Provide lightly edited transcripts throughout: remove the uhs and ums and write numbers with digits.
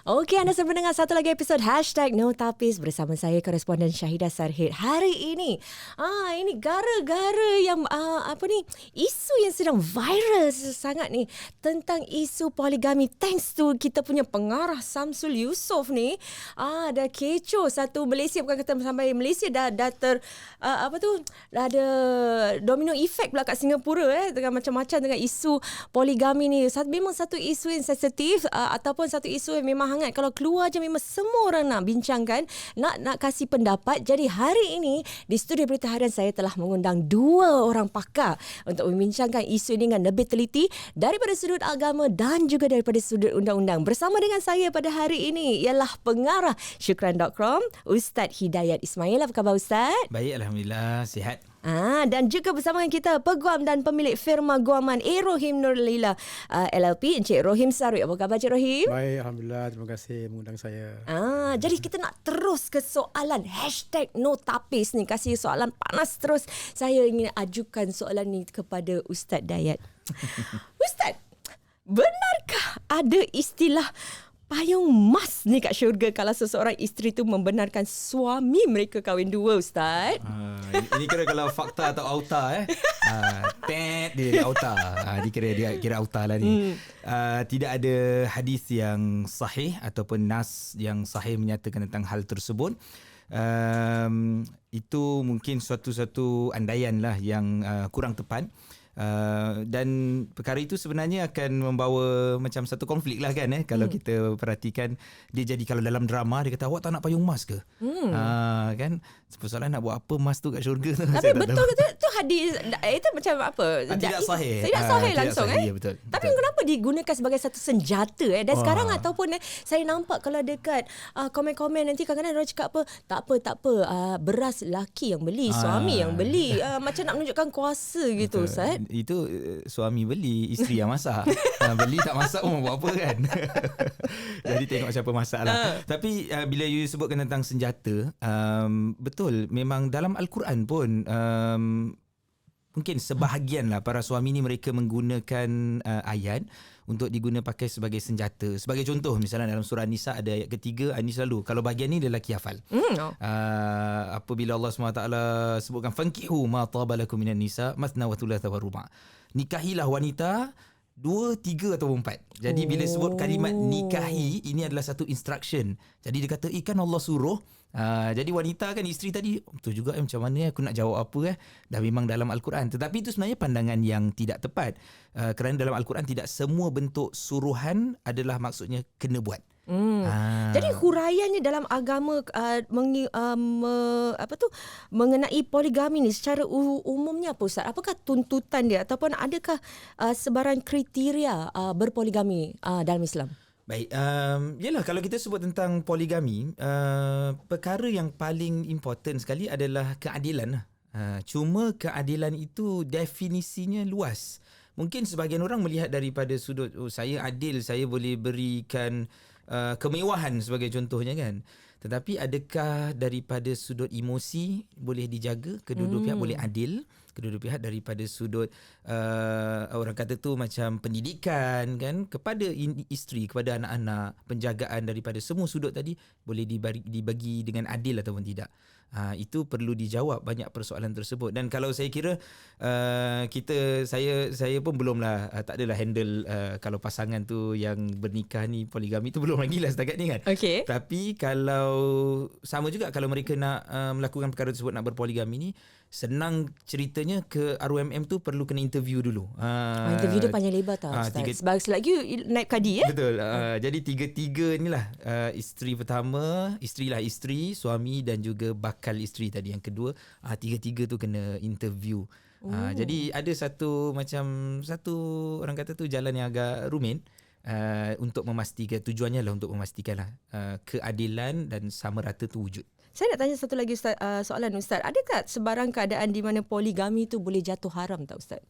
Okey, anda sedang mendengar satu lagi episod #NoTapis bersama saya, koresponden Syahidah Sarhid. Hari ini, ini gara-gara yang isu yang sedang viral sangat ni tentang isu poligami. Thanks to kita punya pengarah Samsul Yusof ni, dah kecoh satu Malaysia, bukan kata sampai Malaysia dah ada domino effect pula kat Singapura dengan macam-macam dengan isu poligami ni. Memang satu isu yang sensitif ataupun satu isu yang memang hangat. Kalau keluar je memang semua orang nak bincangkan, nak kasih pendapat. Jadi hari ini di studio Berita Harian saya telah mengundang dua orang pakar untuk membincangkan isu ini dengan lebih teliti daripada sudut agama dan juga daripada sudut undang-undang. Bersama dengan saya pada hari ini ialah pengarah Shukran.com, Ustaz Hidayat Ismail. Apa khabar Ustaz? Baik, Alhamdulillah, sihat. Dan juga bersama dengan kita peguam dan pemilik firma guaman Rohim Nurlila LLP, Encik Rohim Sarwi. Apa khabar Encik Rohim? Baik, Alhamdulillah. Terima kasih mengundang saya. Jadi kita nak terus ke soalan #NoTapis ni. Kasih soalan panas terus. Saya ingin ajukan soalan ni kepada Ustaz Dayat. Ustaz, benarkah ada istilah payung mas ni kat syurga kalau seseorang isteri tu membenarkan suami mereka kahwin dua, Ustaz? Ini kira kalau fakta atau auta dia auta. Dia kira auta lah ni. Tidak ada hadis yang sahih ataupun nas yang sahih menyatakan tentang hal tersebut. Itu mungkin suatu andaian lah yang kurang tepat. Dan perkara itu sebenarnya akan membawa macam satu konflik lah kan kalau kita perhatikan. Dia jadi kalau dalam drama dia kata awak tak nak payung mas ke? Kan persoalan nak buat apa mas tu kat syurga tu. Tapi betul ke tu hadis itu macam apa? Tidak sahih. Tidak sahih langsung sahih, ya, betul. Tapi kenapa digunakan sebagai satu senjata dan sekarang ataupun saya nampak kalau dekat komen-komen nanti kadang-kadang orang cakap tak apa beras laki yang beli, suami yang beli, macam nak menunjukkan kuasa gitu, Ustaz. Itu suami beli, isteri yang masak. Beli tak masak pun buat apa kan. Jadi tengok siapa masak lah. Tapi bila you sebutkan tentang senjata, betul, memang dalam Al-Quran pun mungkin sebahagian lah para suami ni mereka menggunakan ayat untuk diguna pakai sebagai senjata. Sebagai contoh, misalnya dalam surah Nisa ada ayat ketiga, ini selalu kalau bahagian ni lelaki hafal. Apabila Allah SWT sebutkan fankihu ma tabalakum minan nisa mathna wa thulatha wa ruba'. Nikahilah wanita 2, 3 atau 4. Jadi bila sebut kalimat nikahi, ini adalah satu instruction. Jadi dia kata, kan Allah suruh. Jadi wanita kan, isteri tadi, betul juga macam mana aku nak jawab apa dah memang dalam Al-Quran. Tetapi itu sebenarnya pandangan yang tidak tepat. Kerana dalam Al-Quran tidak semua bentuk suruhan adalah maksudnya kena buat. Jadi huraiannya dalam agama mengenai poligami ni secara umumnya apa, Ustaz? Apakah tuntutan dia ataupun adakah sebarang kriteria berpoligami dalam Islam? Baik, yalah kalau kita sebut tentang poligami, perkara yang paling important sekali adalah keadilan. Cuma keadilan itu definisinya luas. Mungkin sebahagian orang melihat daripada sudut saya adil, saya boleh berikan kemewahan sebagai contohnya kan. Tetapi adakah daripada sudut emosi boleh dijaga, kedua-dua pihak boleh adil, kedua-dua pihak daripada sudut orang kata tu macam pendidikan kan, kepada isteri, kepada anak-anak, penjagaan daripada semua sudut tadi boleh dibagi dengan adil ataupun tidak. Itu perlu dijawab banyak persoalan tersebut. Dan kalau saya kira saya pun belumlah tak adalah handle kalau pasangan tu yang bernikah ni poligami tu belum lagi lah setakat ni kan. Okay. Tapi kalau sama juga kalau mereka nak melakukan perkara tersebut, nak berpoligami ni, senang ceritanya ke ROMM tu perlu kena interview dulu. Interview dia panjang lebar tau, Ustaz. Selagi naib kadi Betul. Jadi tiga-tiga inilah, isteri pertama, isteri, suami dan juga bakal isteri tadi yang kedua. Tiga-tiga tu kena interview. Jadi ada satu orang kata tu jalan yang agak rumit. Untuk memastikan, tujuannya lah untuk memastikanlah keadilan dan sama rata tu wujud. Saya nak tanya satu lagi Ustaz, soalan Ustaz. Adakah sebarang keadaan di mana poligami tu boleh jatuh haram tak Ustaz?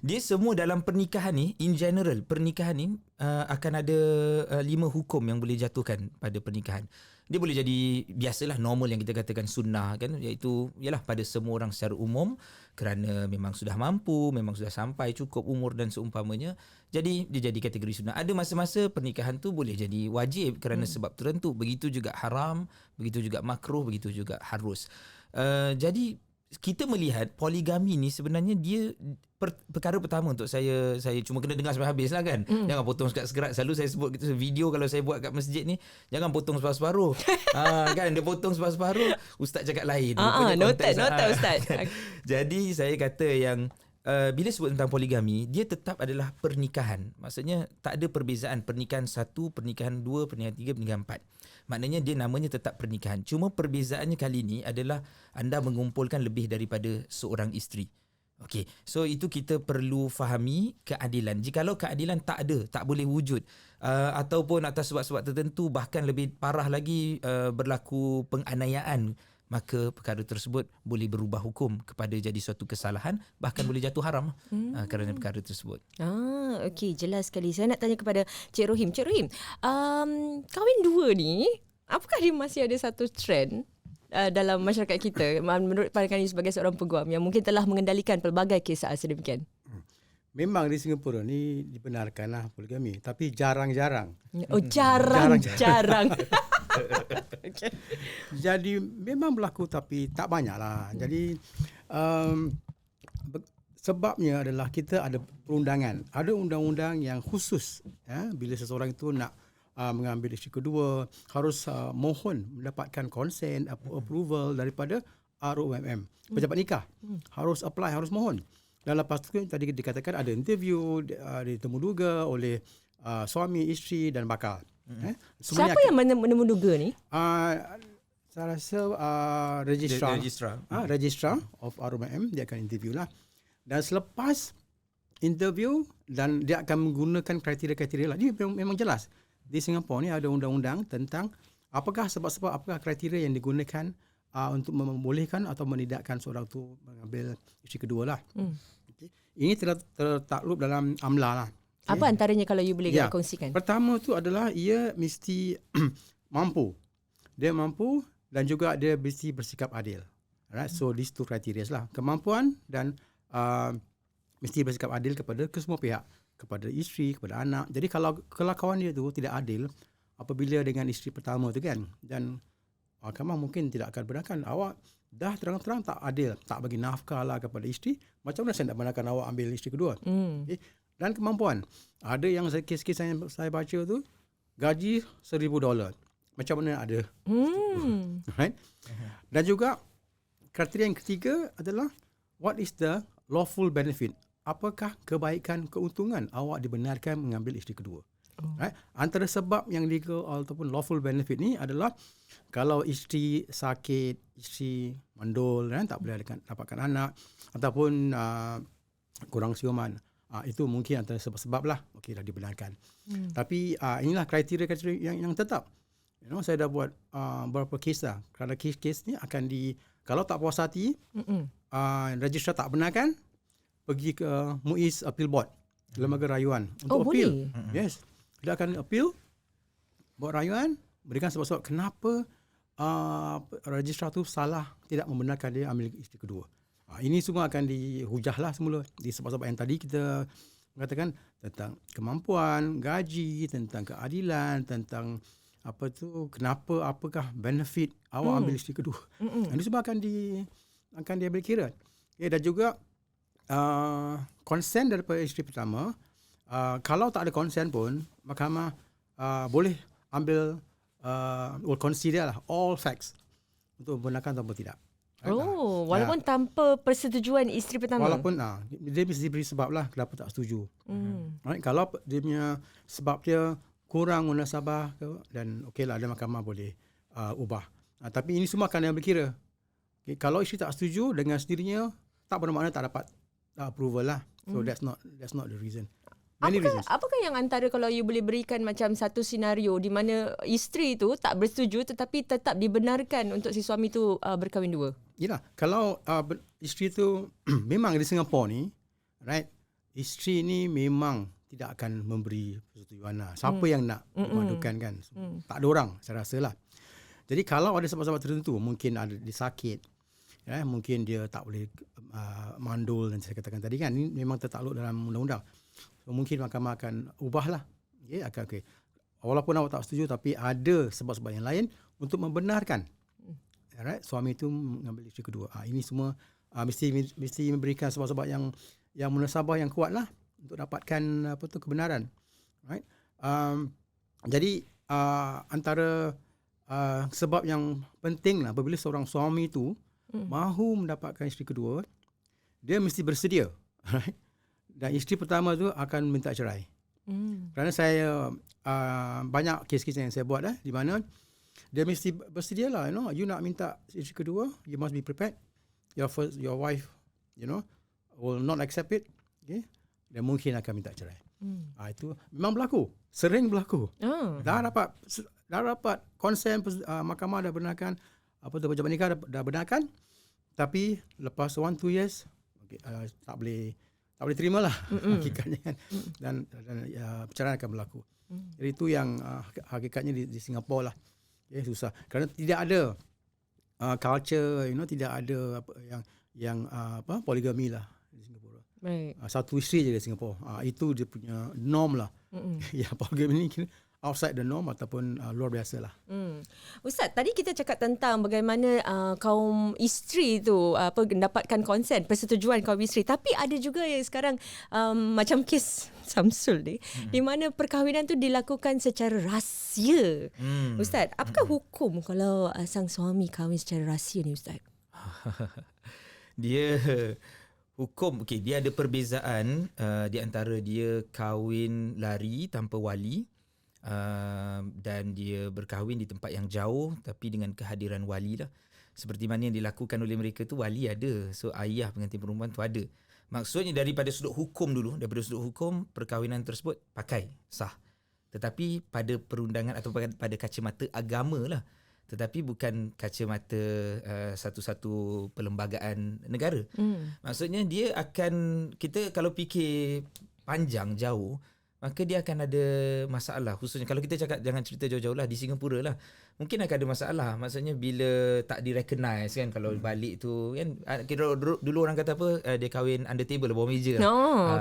Dia semua dalam pernikahan ni, in general, pernikahan ni akan ada 5 hukum yang boleh jatuhkan pada pernikahan. Dia boleh jadi biasalah normal yang kita katakan sunnah kan, iaitu ialah pada semua orang secara umum. kerana memang sudah mampu, memang sudah sampai cukup umur dan seumpamanya. Jadi dia jadi kategori sunnah. Ada masa-masa pernikahan tu boleh jadi wajib kerana sebab tertentu. Begitu juga haram, begitu juga makruh, begitu juga harus. Jadi kita melihat poligami ni sebenarnya dia perkara pertama untuk saya cuma kena dengar sampai habis lah kan. Jangan potong sekerat-sekerat. Selalu saya sebut gitu, video kalau saya buat kat masjid ni, jangan potong separuh-separuh. Kan dia potong separuh-separuh, ustaz cakap lain. Noted ustaz. Jadi saya kata yang bila sebut tentang poligami, dia tetap adalah pernikahan. Maksudnya tak ada perbezaan pernikahan 1, pernikahan 2, pernikahan 3, pernikahan 4. Maknanya dia namanya tetap pernikahan. Cuma perbezaannya kali ini adalah anda mengumpulkan lebih daripada seorang isteri. Okey, so itu kita perlu fahami keadilan. Jikalau keadilan tak ada, tak boleh wujud, ataupun atas sebab-sebab tertentu, bahkan lebih parah lagi berlaku penganiayaan, maka perkara tersebut boleh berubah hukum kepada jadi suatu kesalahan, bahkan boleh jatuh haram kerana perkara tersebut. Okey, jelas sekali. Saya nak tanya kepada Cik Rohim. Cik Rohim, kahwin dua ni, apakah dia masih ada satu trend dalam masyarakat kita menurut pandangan you sebagai seorang peguam yang mungkin telah mengendalikan pelbagai kisah sedemikian? Memang di Singapura ni dibenarkanlah poligami, tapi jarang-jarang. Oh, jarang-jarang. Okay. Jadi memang berlaku tapi tak banyaklah. Jadi sebabnya adalah kita ada perundangan. Ada undang-undang yang khusus bila seseorang itu nak mengambil isteri kedua, harus mohon mendapatkan consent, approval daripada ROMM, pejabat nikah. Harus apply, harus mohon. Dan lepas tu tadi dikatakan ada interview, ditemuduga oleh suami, isteri dan bakal. Siapa yang menemuduga ni? Saya rasa registrar of ROMM, dia akan interview lah. Dan selepas interview, dan dia akan menggunakan kriteria-kriteria lah. Ini memang jelas. Di Singapura ni ada undang-undang tentang apakah sebab-sebab, apakah kriteria yang digunakan untuk membolehkan atau menidakkan seorang tu mengambil isteri kedua lah. Okay. Ini tertakluk dalam AMLA lah. Okay. Apa antaranya kalau you boleh kongsikan? Pertama tu adalah ia mesti mampu. Dia mampu dan juga dia mesti bersikap adil. Alright, so these two criteria lah. Kemampuan dan mesti bersikap adil kepada kesemua pihak. Kepada isteri, kepada anak. Jadi kalau kelakauan dia tu tidak adil apabila dengan isteri pertama tu kan, dan mahkamah mungkin tidak akan benarkan awak dah terang-terang tak adil, tak bagi nafkah lah kepada isteri, macam mana saya nak benarkan awak ambil isteri kedua? Okay. Dan kemampuan. Ada yang kes-kes saya baca tu gaji $1,000. Macam mana ada? Right? Dan juga kriteria yang ketiga adalah what is the lawful benefit? Apakah kebaikan, keuntungan awak dibenarkan mengambil isteri kedua? Right? Antara sebab yang legal ataupun lawful benefit ni adalah kalau isteri sakit, isteri mandul, tak boleh dapatkan anak, ataupun kurang siuman. Itu mungkin antara sebab-sebab lah. Okey, dah dibenarkan. Tapi inilah kriteria-kriteria yang tetap. Saya dah buat beberapa kes lah. Kerana kes-kes ni akan kalau tak puas hati, registrar tak benarkan, pergi ke MUIS Appeal Board, lembaga rayuan untuk appeal. Boleh. Yes. Dia akan appeal, buat rayuan, berikan sebab-sebab kenapa registrar tu salah tidak membenarkan dia ambil isteri kedua. Ini semua akan dihujahlah semula di sebab-sebab yang tadi kita mengatakan tentang kemampuan, gaji, tentang keadilan, tentang apakah benefit awak ambil isteri kedua. Ini semua akan diambil kira. Okay, dan juga consent daripada isteri pertama, kalau tak ada consent pun mahkamah boleh ambil will consider lah all facts untuk membenarkan atau tidak. Walaupun tanpa persetujuan isteri pertama. Walaupun dia mesti beri sebab lah kenapa tak setuju. Right? Kalau dia punya sebab dia kurang munasabah dan okeylah, ada mahkamah boleh ubah. Tapi ini semua akan diambil kira. Okay, kalau isteri tak setuju dengan sendirinya, tak bermakna tak dapat approval lah. So that's not the reason. Apakah yang antara kalau you boleh berikan macam satu senario di mana isteri tu tak bersetuju tetapi tetap dibenarkan untuk si suami tu berkahwin dua? Yalah, kalau isteri tu memang di Singapura ni, right? Isteri ni memang tidak akan memberi persetujuan lah. Siapa yang nak memadukan kan? Tak ada orang, saya rasa lah. Jadi kalau ada sebab-sebab tertentu, mungkin ada disakit, Mungkin dia tak boleh mandul dan saya katakan tadi kan, ini memang tertakluk dalam undang-undang. So, mungkin mahkamah akan ubahlah. Okay. Walaupun awak tak setuju, tapi ada sebab-sebab yang lain untuk membenarkan suami itu mengambil isteri kedua. Ini semua mesti memberikan sebab-sebab yang munasabah yang kuat lah untuk dapatkan kebenaran. Right? Jadi antara sebab yang penting lah apabila seorang suami itu mahu mendapatkan isteri kedua, dia mesti bersedia. Right? Dan isteri pertama tu akan minta cerai. Kerana saya banyak kes-kes yang saya buat di mana dia mesti bersedia lah, you nak minta isteri kedua, you must be prepared. Your wife, will not accept it, okay? Dan mungkin akan minta cerai. Itu memang berlaku, sering berlaku. Dah dapat konsen, mahkamah dah benarkan, pejabat nikah dah benarkan, tapi lepas 1-2 years, okay, tak boleh terima lah hakikatnya kan. Dan perceraian akan berlaku. Jadi itu yang hakikatnya di Singapura lah. Susah. Kerana tidak ada culture, tidak ada yang poligami lah di Singapura. Baik. Satu isteri je di Singapura. Itu dia punya norm lah. Ya, poligami ni outside the norm ataupun luar biasa lah. Ustaz, tadi kita cakap tentang bagaimana kaum isteri tu mendapatkan konsen, persetujuan kaum isteri. Tapi ada juga yang sekarang macam kes Samsul ni, di mana perkahwinan tu dilakukan secara rahsia. Ustaz, apakah hukum kalau sang suami kahwin secara rahsia ni, Ustaz? Dia hukum, dia ada perbezaan di antara dia kahwin lari tanpa wali, dan dia berkahwin di tempat yang jauh tapi dengan kehadiran wali lah. Seperti mana yang dilakukan oleh mereka tu, wali ada. So ayah pengantin perempuan tu ada. Maksudnya daripada sudut hukum dulu, daripada sudut hukum perkahwinan tersebut pakai, sah. Tetapi pada perundangan atau pada kacamata agama lah. Tetapi bukan kacamata satu-satu perlembagaan negara. Maksudnya dia akan, kita kalau fikir panjang jauh, maka dia akan ada masalah. Khususnya kalau kita cakap, jangan cerita jauh-jauh lah, di Singapura lah, mungkin akan ada masalah. Maksudnya bila tak di-recognize kan, kalau balik tu kan, dulu orang kata apa, dia kahwin under table, bawah meja.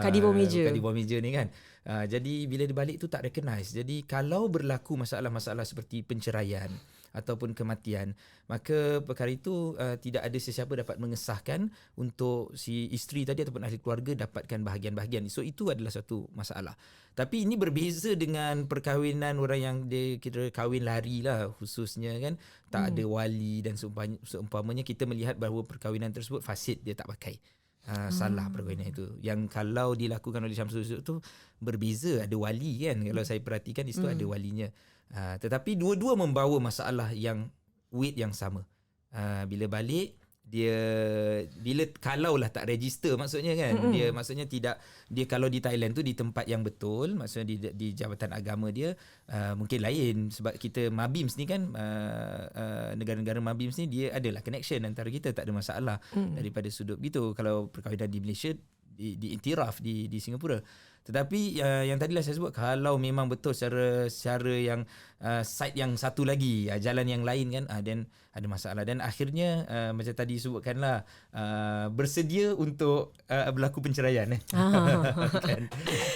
Kadi bawah meja. Kadi bawah meja ni kan. Jadi bila dia balik tu tak recognize. Jadi kalau berlaku masalah-masalah seperti penceraian ataupun kematian, maka perkara itu tidak ada sesiapa dapat mengesahkan untuk si isteri tadi ataupun ahli keluarga dapatkan bahagian-bahagian. So itu adalah satu masalah. Tapi ini berbeza dengan perkahwinan orang yang dia kira kahwin lari lah, khususnya kan, tak ada wali dan seumpamanya kita melihat bahawa perkahwinan tersebut fasid, dia tak pakai. Salah perkahwinan itu. Yang kalau dilakukan oleh Syamsul tu berbeza, ada wali kan. Kalau saya perhatikan di situ ada walinya. Tetapi dua-dua membawa masalah yang weight yang sama. Bila balik dia, kalaulah tak register, maksudnya kan, dia maksudnya tidak, dia kalau di Thailand tu di tempat yang betul, maksudnya di jabatan agama dia mungkin lain. Sebab kita Mabims ni kan, negara-negara Mabims ni dia adalah connection antara kita, tak ada masalah daripada sudut gitu. Kalau perkahwinan di Malaysia diiktiraf di Singapura. Tetapi yang tadilah saya sebut, kalau memang betul secara yang side yang satu lagi, jalan yang lain kan, then ada masalah. Dan akhirnya macam tadi sebutkanlah, bersedia untuk berlaku penceraian. Kan?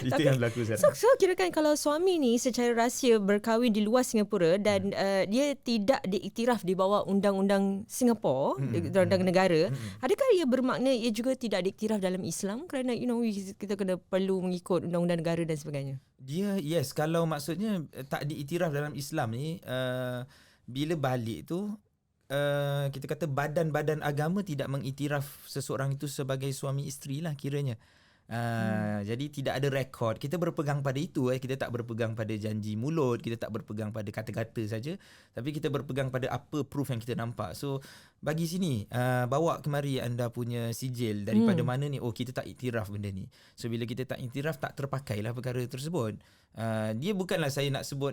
Itu yang berlaku sekarang. So kirakan kalau suami ni secara rahsia berkahwin di luar Singapura dan dia tidak diiktiraf di bawah undang-undang Singapura, undang-undang negara, adakah ia bermakna ia juga tidak diiktiraf dalam Islam? Kerana kita kena perlu mengikut undang-undang negara dan sebagainya. Dia kalau maksudnya tak diiktiraf dalam Islam ni, bila balik tu kita kata badan-badan agama tidak mengiktiraf seseorang itu sebagai suami isteri lah kiranya. Jadi tidak ada rekod. Kita berpegang pada itu. Kita tak berpegang pada janji mulut, kita tak berpegang pada kata-kata saja, tapi kita berpegang pada apa proof yang kita nampak. So bagi sini, bawa kemari anda punya sijil daripada mana ni. Oh, kita tak iktiraf benda ni. So bila kita tak iktiraf, tak terpakailah perkara tersebut. Dia bukanlah saya nak sebut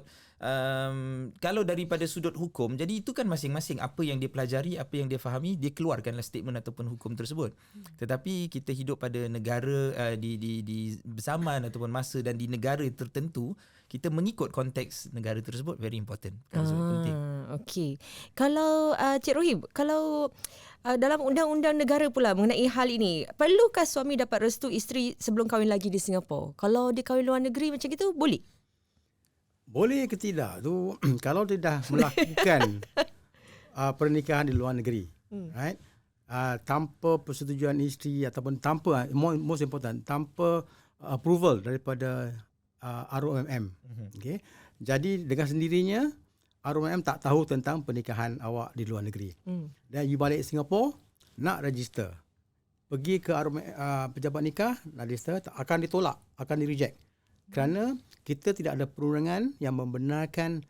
kalau daripada sudut hukum, jadi itu kan masing-masing apa yang dia pelajari, apa yang dia fahami, dia keluarkanlah statement ataupun hukum tersebut. Tetapi kita hidup pada negara di zaman ataupun masa dan di negara tertentu, kita mengikut konteks negara tersebut, very important. Penting. Okey. Kalau Cik Rohim, kalau dalam undang-undang negara pula mengenai hal ini, perlukah suami dapat restu isteri sebelum kahwin lagi di Singapura? Kalau dia kahwin luar negeri macam itu, boleh? Boleh ke tidak tu kalau dia dah melakukan pernikahan di luar negeri, right? Tanpa persetujuan isteri ataupun tanpa most important tanpa approval daripada ROMM. Okay. Jadi dengan sendirinya ROMM tak tahu tentang pernikahan awak di luar negeri. Dan you balik Singapura nak register. Pergi ke pejabat nikah nak register akan ditolak, akan di-reject. Kerana kita tidak ada perundangan yang membenarkan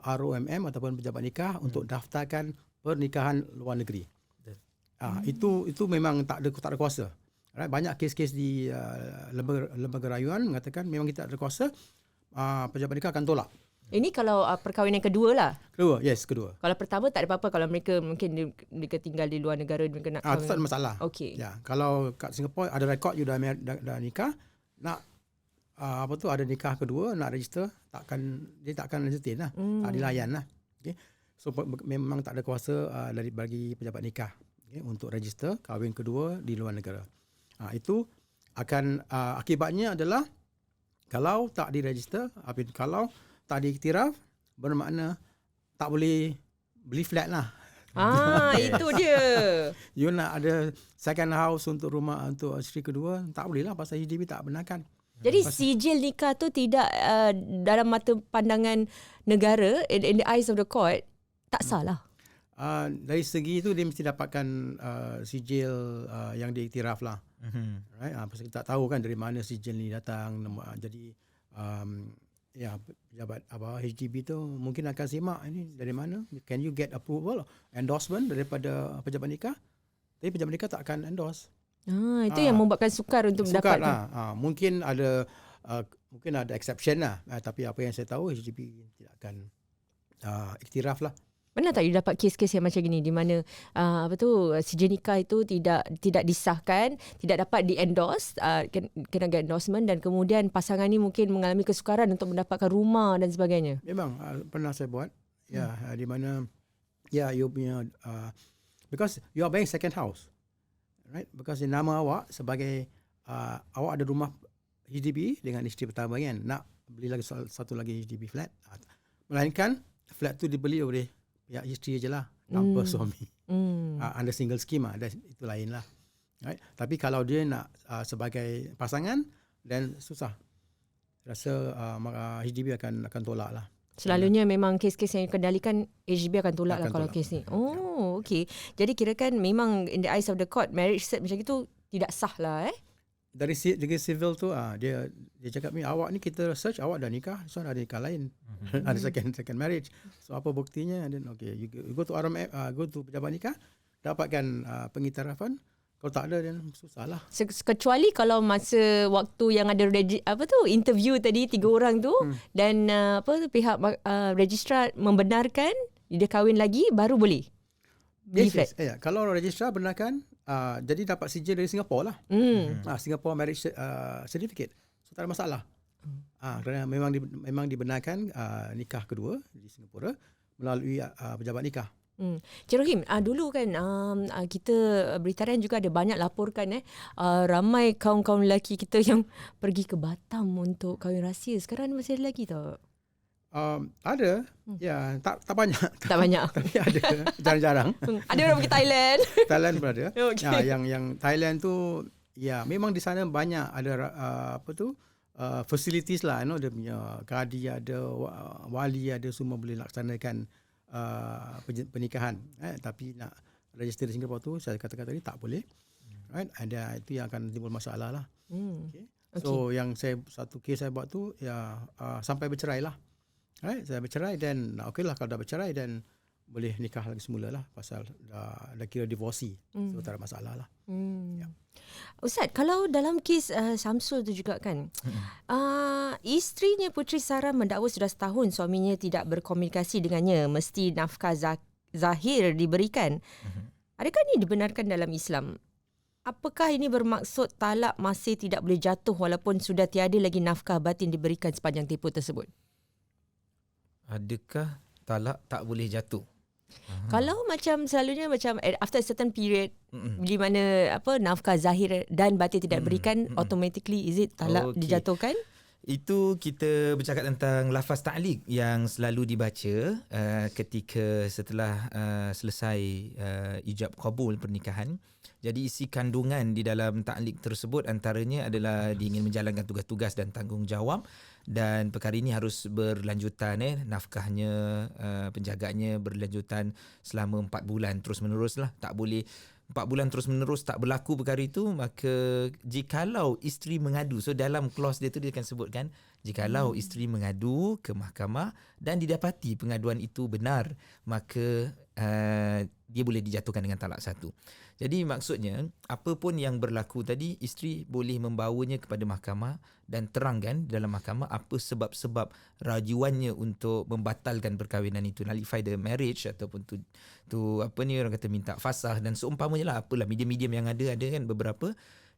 ROMM ataupun pejabat nikah untuk daftarkan pernikahan luar negeri. Itu memang tak ada kuasa. Right? Banyak kes-kes di lembaga rayuan mengatakan memang kita tak ada kuasa, pejabat nikah akan tolak. Ini kalau perkahwinan kedua lah. Kedua. Kalau pertama tak ada apa-apa. Kalau mereka mungkin mereka tinggal di luar negara, mereka nak kahwin. Itu tak ada masalah. Okey. Ya, kalau kat Singapura ada rekod you dah nikah, nak ada nikah kedua, nak register, dia takkan entertain lah. Tak dilayan lah. Okay. So memang tak ada kuasa bagi pejabat nikah, okay, untuk register kahwin kedua di luar negara. Itu akan akibatnya adalah kalau tak diregister, kalau tak diiktiraf, bermakna tak boleh beli flat lah. Itu dia. You nak ada second house untuk rumah untuk isteri kedua, tak boleh lah pasal HDB tak benarkan. Jadi sijil nikah tu tidak dalam mata pandangan negara, in the eyes of the court, tak sah lah. Dari segi itu dia mesti dapatkan sijil yang diiktiraf lah. Right? Pasal kita tak tahu kan dari mana sijil ni datang. Jadi pejabat HDB tu mungkin akan simak ini dari mana. Can you get approval, endorsement daripada pejabat nikah? Tapi pejabat nikah tak akan endorse. Itu yang membuatkan sukar untuk mendapatkan. Lah. Mungkin ada exception lah. Tapi apa yang saya tahu HDB tidak akan iktiraf lah. Pernah tak you dapat kes-kes yang macam gini di mana sijil nikah itu tidak disahkan, tidak dapat di-endorse, kena get endorsement dan kemudian pasangan ni mungkin mengalami kesukaran untuk mendapatkan rumah dan sebagainya? Memang pernah saya buat. Di mana you punya because you are buying second house. Right? Because nama awak sebagai awak ada rumah HDB dengan isteri pertama kan, nak beli lagi satu lagi HDB flat. Melainkan flat tu dibeli oleh pihak isteri je lah, tanpa suami. Under single scheme itu lain lah. Right? Tapi kalau dia nak sebagai pasangan, then susah. Rasa HDB akan tolak lah. Selalunya memang kes-kes yang dikendalikan HDB akan tolak lah kalau kes ni. Okey. Jadi kirakan memang in the eyes of the court, marriage cert macam itu tidak sah lah Dari segi civil tu dia cakap ni, awak ni kita search awak dah nikah, so ada nikah lain. Ada second marriage. So apa buktinya? Then you go to RMF, go to pejabat nikah, dapatkan pengiktirafan. Kalau tak ada dan susahlah. Kecuali kalau masa waktu yang ada interview tadi 3 orang tu dan pihak registrar membenarkan dia kahwin lagi, baru boleh. Yes. Kalau registrar benarkan, jadi dapat sijil dari Singapura lah. Singapore marriage certificate. So tak ada masalah. Kerana memang dibenarkan nikah kedua di Singapura melalui pejabat nikah. Cik Rohim, dulu kan kita Beritarian juga ada banyak laporkan ramai kaum-kaum lelaki kita yang pergi ke Batam untuk kahwin rahsia. Sekarang masih ada lagi tak? Ada. Ya, tak banyak. Tak banyak. Tapi ada, jarang-jarang. Ada orang pergi Thailand. Thailand pun ada. Okay. Yang Thailand tu memang di sana banyak ada facilities lah, dia punya kadi ada, wali ada, semua boleh laksanakan pernikahan. Tapi nak register di Singapura tu, saya katakan tadi tak boleh. Right? Ada, itu yang akan timbul masalah lah. Okay. So yang satu kes saya buat tu sampai bercerai lah. Right? Saya bercerai dan lah kalau dah bercerai dan boleh nikah lagi semula lah pasal dah kira divorcee. So tak ada masalah lah. Ustaz, kalau dalam kes Samsul tu juga kan, isterinya Puteri Sarah mendakwa sudah setahun suaminya tidak berkomunikasi dengannya, mesti nafkah zahir diberikan. Adakah ini dibenarkan dalam Islam? Apakah ini bermaksud talak masih tidak boleh jatuh walaupun sudah tiada lagi nafkah batin diberikan sepanjang tempoh tersebut? Adakah talak tak boleh jatuh. Kalau macam selalunya macam after a certain period di mana nafkah zahir dan batin tidak berikan, automatically is it talak dijatuhkan? Itu kita bercakap tentang lafaz ta'liq yang selalu dibaca ketika setelah selesai ijab qabul pernikahan. Jadi isi kandungan di dalam ta'liq tersebut antaranya adalah dia ingin menjalankan tugas-tugas dan tanggungjawab, dan perkara ini harus berlanjutan, nafkahnya, penjagaannya berlanjutan selama 4 bulan terus menerus lah. Tak boleh 4 bulan terus menerus tak berlaku perkara itu, maka jikalau isteri mengadu, so dalam clause dia tu dia akan sebutkan jikalau isteri mengadu ke mahkamah dan didapati pengaduan itu benar, maka dia boleh dijatuhkan dengan talak 1. Jadi maksudnya apa pun yang berlaku tadi, isteri boleh membawanya kepada mahkamah dan terangkan dalam mahkamah apa sebab-sebab rajuannya untuk membatalkan perkahwinan itu, nullify the marriage, ataupun tu orang kata minta fasakh dan seumpamanya lah, apalah medium-medium yang ada kan beberapa.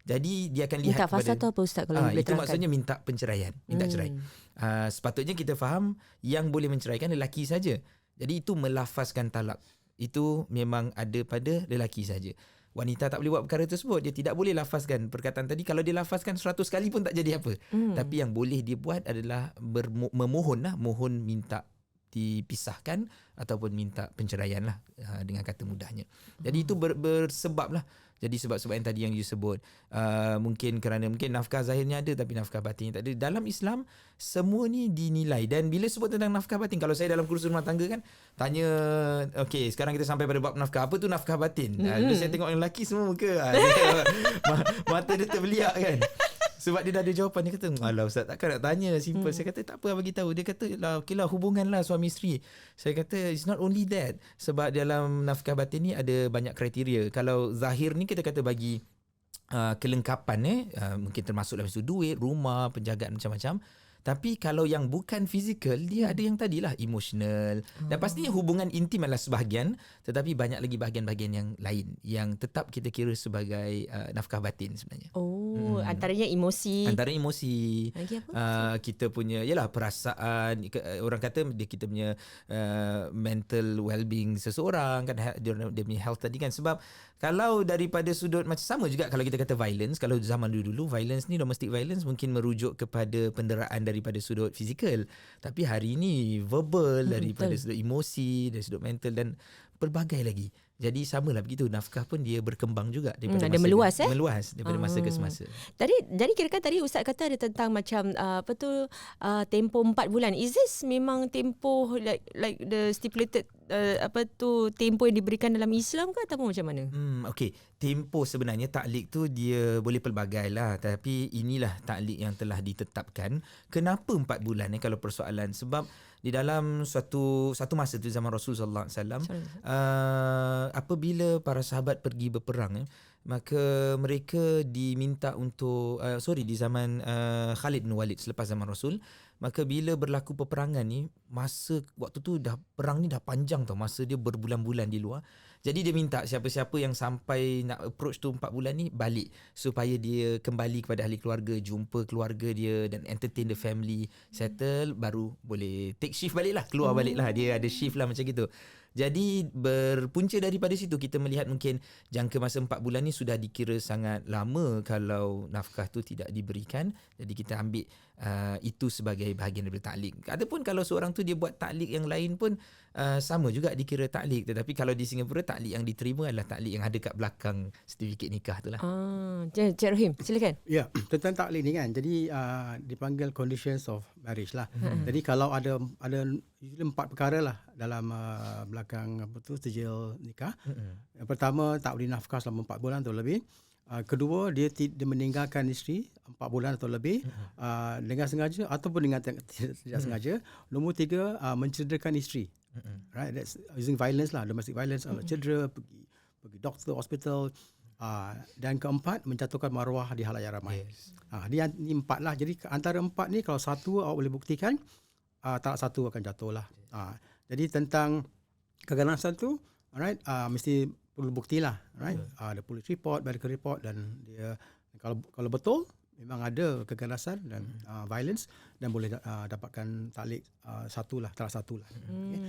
Jadi dia akan lihat minta fasakh tu apa Ustaz kalau boleh itu terangkan? maksudnya minta penceraian, minta cerai. Sepatutnya kita faham yang boleh menceraikan lelaki saja. Jadi itu melafazkan talak. Itu memang ada pada lelaki saja. Wanita tak boleh buat perkara tersebut. Dia tidak boleh lafazkan perkataan tadi. Kalau dia lafazkan 100 kali pun tak jadi apa. Tapi yang boleh dia buat adalah memohon minta dipisahkan ataupun minta penceraian lah, dengan kata mudahnya. Jadi itu bersebab lah. Jadi sebab-sebab yang tadi yang you sebut, mungkin nafkah zahirnya ada tapi nafkah batinnya tak ada. Dalam Islam semua ni dinilai, dan bila sebut tentang nafkah batin, kalau saya dalam kursus rumah tangga kan tanya, okey sekarang kita sampai pada bab nafkah, apa tu nafkah batin? Bila saya tengok yang lelaki semua muka mata dia terbeliak kan. Sebab dia dah ada jawapan. Dia kata, alah Ustaz takkan nak tanya, simple. Saya kata tak apa, bagi tahu. Dia kata okeylah, hubungan lah suami isteri. Saya kata it's not only that, sebab dalam nafkah batin ni ada banyak kriteria. Kalau zahir ni kita kata bagi kelengkapan, mungkin termasuk dalam situ duit, rumah, penjagaan macam-macam. Tapi kalau yang bukan fizikal, dia ada yang tadilah emotional. Dan pastinya hubungan intim adalah sebahagian, tetapi banyak lagi bahagian-bahagian yang lain yang tetap kita kira sebagai nafkah batin sebenarnya. Antaranya emosi. Lagi apa? Kita punya perasaan, orang kata kita punya mental well-being seseorang kan, dia punya health tadi kan. Sebab kalau daripada sudut macam sama juga kalau kita kata violence, kalau zaman dulu violence ni, domestic violence mungkin merujuk kepada penderaan daripada sudut fizikal, tapi hari ini verbal, daripada sudut emosi, dari sudut mental dan pelbagai lagi. Jadi samalah begitu, nafkah pun dia berkembang juga daripada ada masa meluas daripada masa ke semasa. Jadi kira-kira tadi Ustaz kata ada tentang macam tempoh 4 bulan. Is this memang tempoh like the stipulated tempoh yang diberikan dalam Islam ke ataupun macam mana? Okey, tempoh sebenarnya ta'liq tu dia boleh pelbagai lah, tapi inilah ta'liq yang telah ditetapkan. Kenapa 4 bulan kalau persoalan? Sebab di dalam satu masa tu zaman Rasulullah SAW, apabila para sahabat pergi berperang, maka mereka diminta untuk di zaman Khalid bin Walid selepas zaman Rasul, maka bila berlaku peperangan ni, masa waktu tu perang ni dah panjang tau, masa dia berbulan-bulan di luar. Jadi dia minta siapa-siapa yang sampai nak approach tu 4 bulan ni balik, supaya dia kembali kepada ahli keluarga, jumpa keluarga dia dan entertain the family, settle, baru boleh take shift balik lah, keluar balik lah. Dia ada shift lah macam gitu. Jadi berpunca daripada situ kita melihat mungkin jangka masa 4 bulan ni sudah dikira sangat lama kalau nafkah tu tidak diberikan. Jadi kita ambil itu sebagai bahagian daripada ta'liq. Ataupun kalau seorang tu dia buat ta'liq yang lain pun sama juga dikira ta'liq. Tetapi kalau di Singapura, ta'liq yang diterima adalah ta'liq yang ada kat belakang sertifikat nikah tu lah. Cik Rahim, silakan. Ya, tentang ta'liq ni kan, jadi dipanggil conditions of marriage lah. Jadi kalau ada 4 perkara lah dalam belakang sijil nikah. Yang pertama, tak boleh nafkah selama 4 bulan atau lebih. Kedua, dia meninggalkan isteri 4 bulan atau lebih dengan sengaja ataupun dengan tidak sengaja. Nombor 3, mencederakan isteri. Right, that's using violence lah, domestic violence, cedera, pergi doktor, hospital. Dan keempat, menjatuhkan maruah di halayak ramai. Dia ni 4 lah. Jadi antara 4 ni kalau satu awak boleh buktikan, talak 1 akan jatuh lah. Jadi tentang keganasan tu, alright, mesti perlu bukti lah, right? Ada police report, medical report, dan dia kalau betul memang ada kekerasan dan violence dan boleh dapatkan taklid salah satu lah. Okay.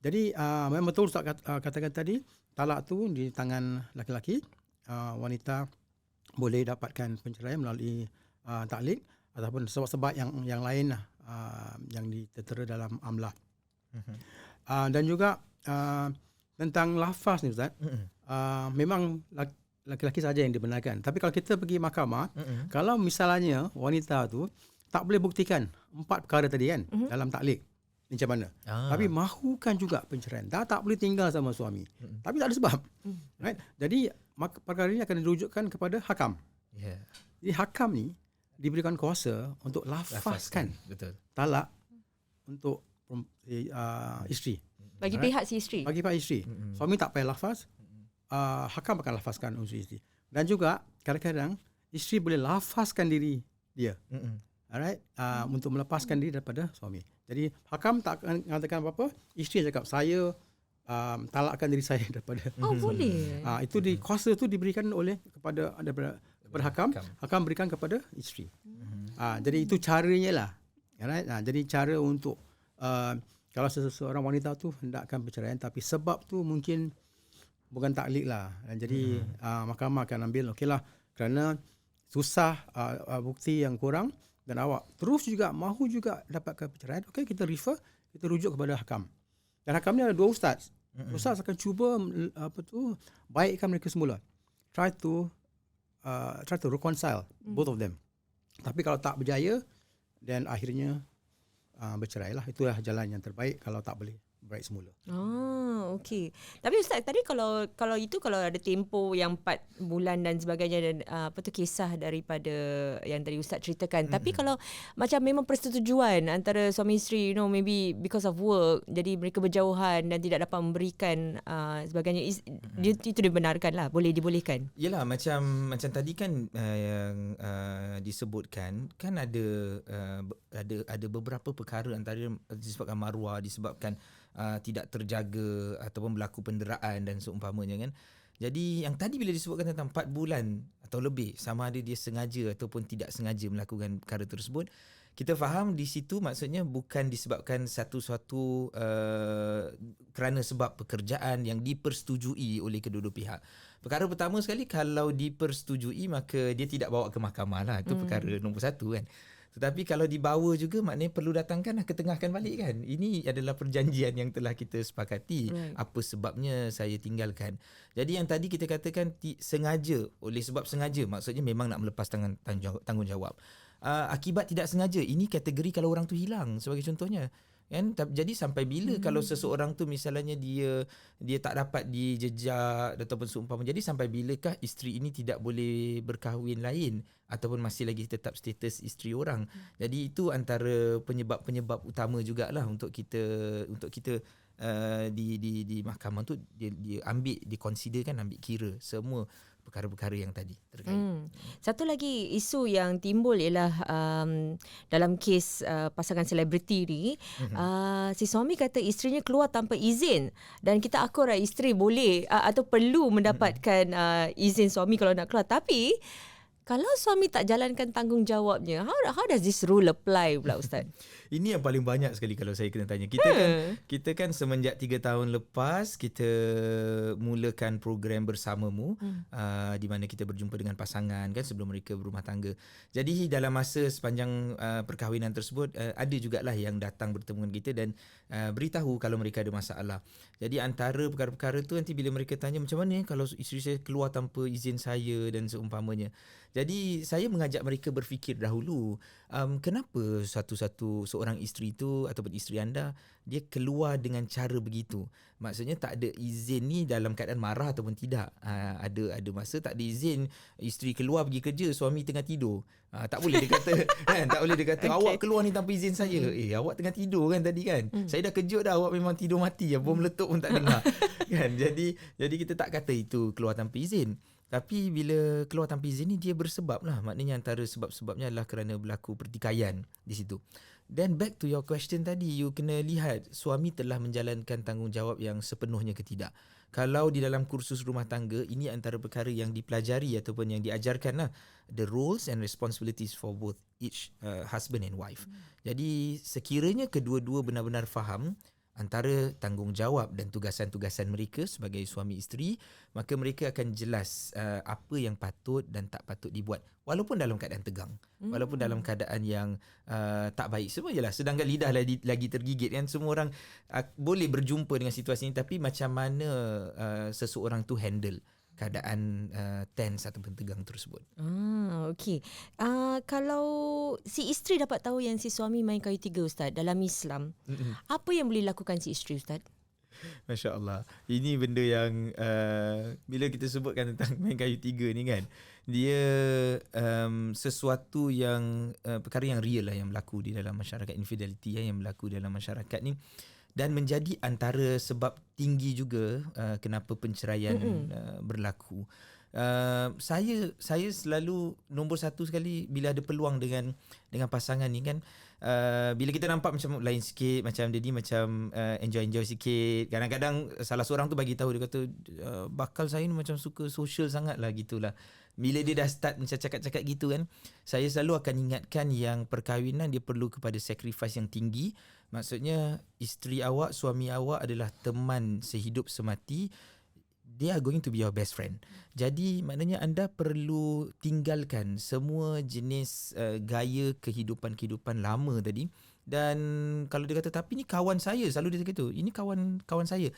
Jadi memang betul Ustaz katakan tadi, talak tu di tangan laki-laki, wanita boleh dapatkan penceraian melalui taklid ataupun sebab-sebab yang lain lah, yang ditertera dalam amlah. Dan juga tentang lafaz ni Ustaz, memang laki-laki saja yang dibenarkan. Tapi kalau kita pergi mahkamah, kalau misalnya wanita tu tak boleh buktikan 4 perkara tadi kan dalam taklid, macam mana? Tapi mahukan juga penceraian. Tak boleh tinggal sama suami. Tapi tak ada sebab. Right? Jadi perkara ini akan dirujukkan kepada hakam. Yeah. Jadi hakam ni diberikan kuasa untuk lafazkan talak untuk isteri. Bagi pihak si isteri. Bagi pihak isteri. Suami tak payah lafaz, hakam akan lafazkan untuk isteri. Dan juga kadang-kadang isteri boleh lafazkan diri dia. Alright, untuk melepaskan diri daripada suami. Jadi hakam tak akan mengatakan apa-apa, isteri cakap saya talakkan diri saya daripada boleh. itu kuasa tu diberikan oleh kepada hakam, hakam berikan kepada isteri. Jadi itu caranya lah. Alright, jadi cara untuk kalau seseorang wanita tu hendakkan perceraian tapi sebab tu mungkin bukan taklid lah. Jadi mahkamah akan ambil okeylah kerana susah bukti yang kurang dan awak terus juga mahu juga dapatkan perceraian, okey kita rujuk kepada hakam. Dan hakam ni ada 2 ustaz. Ustaz akan cuba baikkan mereka semula. Try to reconcile both of them. Tapi kalau tak berjaya, dan akhirnya bercerailah. Itulah jalan yang terbaik kalau tak boleh baik semula. Okey. Tapi Ustaz tadi kalau ada tempoh yang 4 bulan dan sebagainya dan kisah daripada yang tadi Ustaz ceritakan. Tapi kalau macam memang persetujuan antara suami isteri, maybe because of work, jadi mereka berjauhan dan tidak dapat memberikan sebagainya, itu dibenarkan lah, boleh dibolehkan. Yelah, macam tadi kan yang disebutkan kan ada beberapa perkara antara disebabkan maruah, disebabkan tidak terjaga ataupun berlaku penderaan dan seumpamanya kan. Jadi yang tadi bila disebutkan tentang 4 bulan atau lebih, sama ada dia sengaja ataupun tidak sengaja melakukan perkara tersebut, kita faham di situ maksudnya bukan disebabkan satu-satu kerana sebab pekerjaan yang dipersetujui oleh kedua-dua pihak. Perkara pertama sekali, kalau dipersetujui maka dia tidak bawa ke mahkamah lah. Itu perkara nombor 1 kan. Tetapi kalau dibawa juga maknanya perlu datangkan, ketengahkan balik kan. Ini adalah perjanjian yang telah kita sepakati. Apa sebabnya saya tinggalkan. Jadi yang tadi kita katakan sengaja, oleh sebab sengaja, maksudnya memang nak melepas tanggungjawab. Akibat tidak sengaja, ini kategori kalau orang tu hilang sebagai contohnya. Kan? Jadi sampai bila kalau seseorang tu misalnya dia tak dapat dijejak ataupun seumpama, jadi sampai bilakah isteri ini tidak boleh berkahwin lain ataupun masih lagi tetap status isteri orang. Jadi itu antara penyebab utama jugalah untuk kita di mahkamah tu dia ambil, dikonsiderkan, ambil kira semua perkara-perkara yang tadi terkait. Satu lagi isu yang timbul ialah dalam kes pasangan selebriti ni, si suami kata isterinya keluar tanpa izin dan kita akur isteri boleh atau perlu mendapatkan izin suami kalau nak keluar. Tapi kalau suami tak jalankan tanggungjawabnya, how does this rule apply pula Ustaz? Ini yang paling banyak sekali kalau saya kena tanya. Kita kan semenjak 3 tahun lepas kita mulakan program Bersamamu, di mana kita berjumpa dengan pasangan kan sebelum mereka berumah tangga. Jadi dalam masa sepanjang perkahwinan tersebut, ada jugalah yang datang bertemu dengan kita dan beritahu kalau mereka ada masalah. Jadi antara perkara-perkara tu nanti bila mereka tanya macam mana kalau isteri saya keluar tanpa izin saya dan seumpamanya. Jadi saya mengajak mereka berfikir dahulu, kenapa seorang isteri itu ataupun isteri anda dia keluar dengan cara begitu. Maksudnya tak ada izin ni dalam keadaan marah ataupun tidak. Ada masa tak ada izin, isteri keluar pergi kerja, suami tengah tidur. Tak boleh dia kata kan, tak boleh dia kata awak keluar ni tanpa izin saya. Awak tengah tidur kan tadi kan. Saya dah kejut dah, awak memang tidur mati, bom meletup pun tak dengar. Kan, jadi kita tak kata itu keluar tanpa izin. Tapi bila keluar tanpa izin ni dia bersebab lah. Maknanya antara sebab-sebabnya adalah kerana berlaku pertikaian di situ. Then back to your question tadi, you kena lihat suami telah menjalankan tanggungjawab yang sepenuhnya ke tidak. Kalau di dalam kursus rumah tangga, ini antara perkara yang dipelajari ataupun yang diajarkan lah, the roles and responsibilities for both each husband and wife. Jadi sekiranya kedua-dua benar-benar faham antara tanggungjawab dan tugasan-tugasan mereka sebagai suami isteri, maka mereka akan jelas apa yang patut dan tak patut dibuat, walaupun dalam keadaan tegang, walaupun dalam keadaan yang tak baik. Semua jelas, sedangkan lidah lagi tergigit kan. Semua orang boleh berjumpa dengan situasi ini, tapi macam mana seseorang tu handle keadaan tense ataupun tegang tersebut. Okey. Kalau si isteri dapat tahu yang si suami main kayu tiga, Ustaz, dalam Islam, apa yang boleh lakukan si isteri, Ustaz? Masya Allah. Ini benda yang bila kita sebutkan tentang main kayu tiga ni kan, dia sesuatu yang perkara yang real lah yang berlaku di dalam masyarakat, infidelity yang berlaku dalam masyarakat ni, dan menjadi antara sebab tinggi juga kenapa penceraian berlaku. Saya selalu nombor satu sekali bila ada peluang dengan pasangan ni kan, bila kita nampak macam lain sikit, macam dia ni macam enjoy sikit, kadang-kadang salah seorang tu bagi tahu, dia kata bakal saya ni macam suka social sangat lah gitulah. Bila dia dah start macam cakap-cakap gitu kan, saya selalu akan ingatkan yang perkahwinan dia perlu kepada sacrifice yang tinggi. Maksudnya isteri awak, suami awak adalah teman sehidup semati. They are going to be your best friend. Jadi maknanya anda perlu tinggalkan semua jenis gaya kehidupan lama tadi. Dan kalau dia kata tapi ni kawan saya, selalu dia kata gitu, ini kawan saya.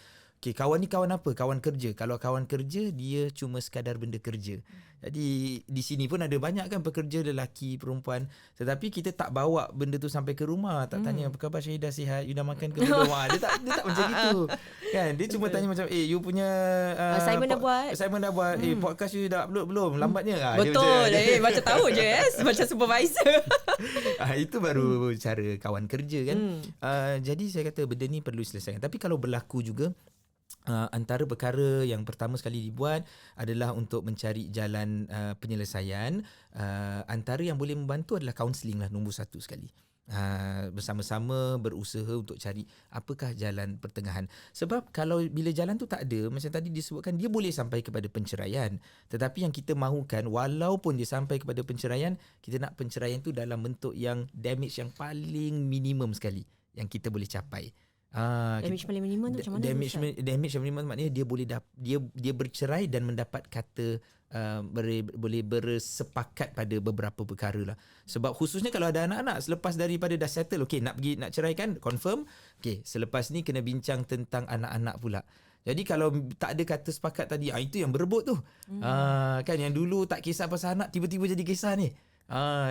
Okay, kawan ni kawan apa? Kawan kerja. Kalau kawan kerja, dia cuma sekadar benda kerja. Jadi di sini pun ada banyak kan pekerja lelaki, perempuan, tetapi kita tak bawa benda tu sampai ke rumah, tak tanya apa khabar Syahidah, sihat, you dah makan ke belum? Dia tak macam gitu. Kan? Dia cuma tanya macam you punya assignment dah buat. Podcast you dah upload belum? Lambatnya lah. Betul. Macam tahu je macam supervisor. Itu baru cara kawan kerja kan. Jadi saya kata benda ni perlu selesaikan. Tapi kalau berlaku juga, antara perkara yang pertama sekali dibuat adalah untuk mencari jalan penyelesaian. Antara yang boleh membantu adalah kaunseling lah, nombor satu sekali. Bersama-sama berusaha untuk cari apakah jalan pertengahan. Sebab kalau bila jalan tu tak ada, macam tadi disebutkan, dia boleh sampai kepada penceraian. Tetapi yang kita mahukan, walaupun dia sampai kepada penceraian, kita nak penceraian tu dalam bentuk yang damage yang paling minimum sekali yang kita boleh capai. Damage paling minimum tu macam mana? Damage yang minimum maknanya dia boleh dia bercerai dan mendapat kata boleh bersepakat pada beberapa perkara lah. Sebab khususnya kalau ada anak-anak, selepas daripada dah settle, okey nak ceraikan, confirm, okey selepas ni kena bincang tentang anak-anak pula. Jadi kalau tak ada kata sepakat tadi, itu yang berebut tu. Kan yang dulu tak kisah pasal anak, tiba-tiba jadi kisah ni.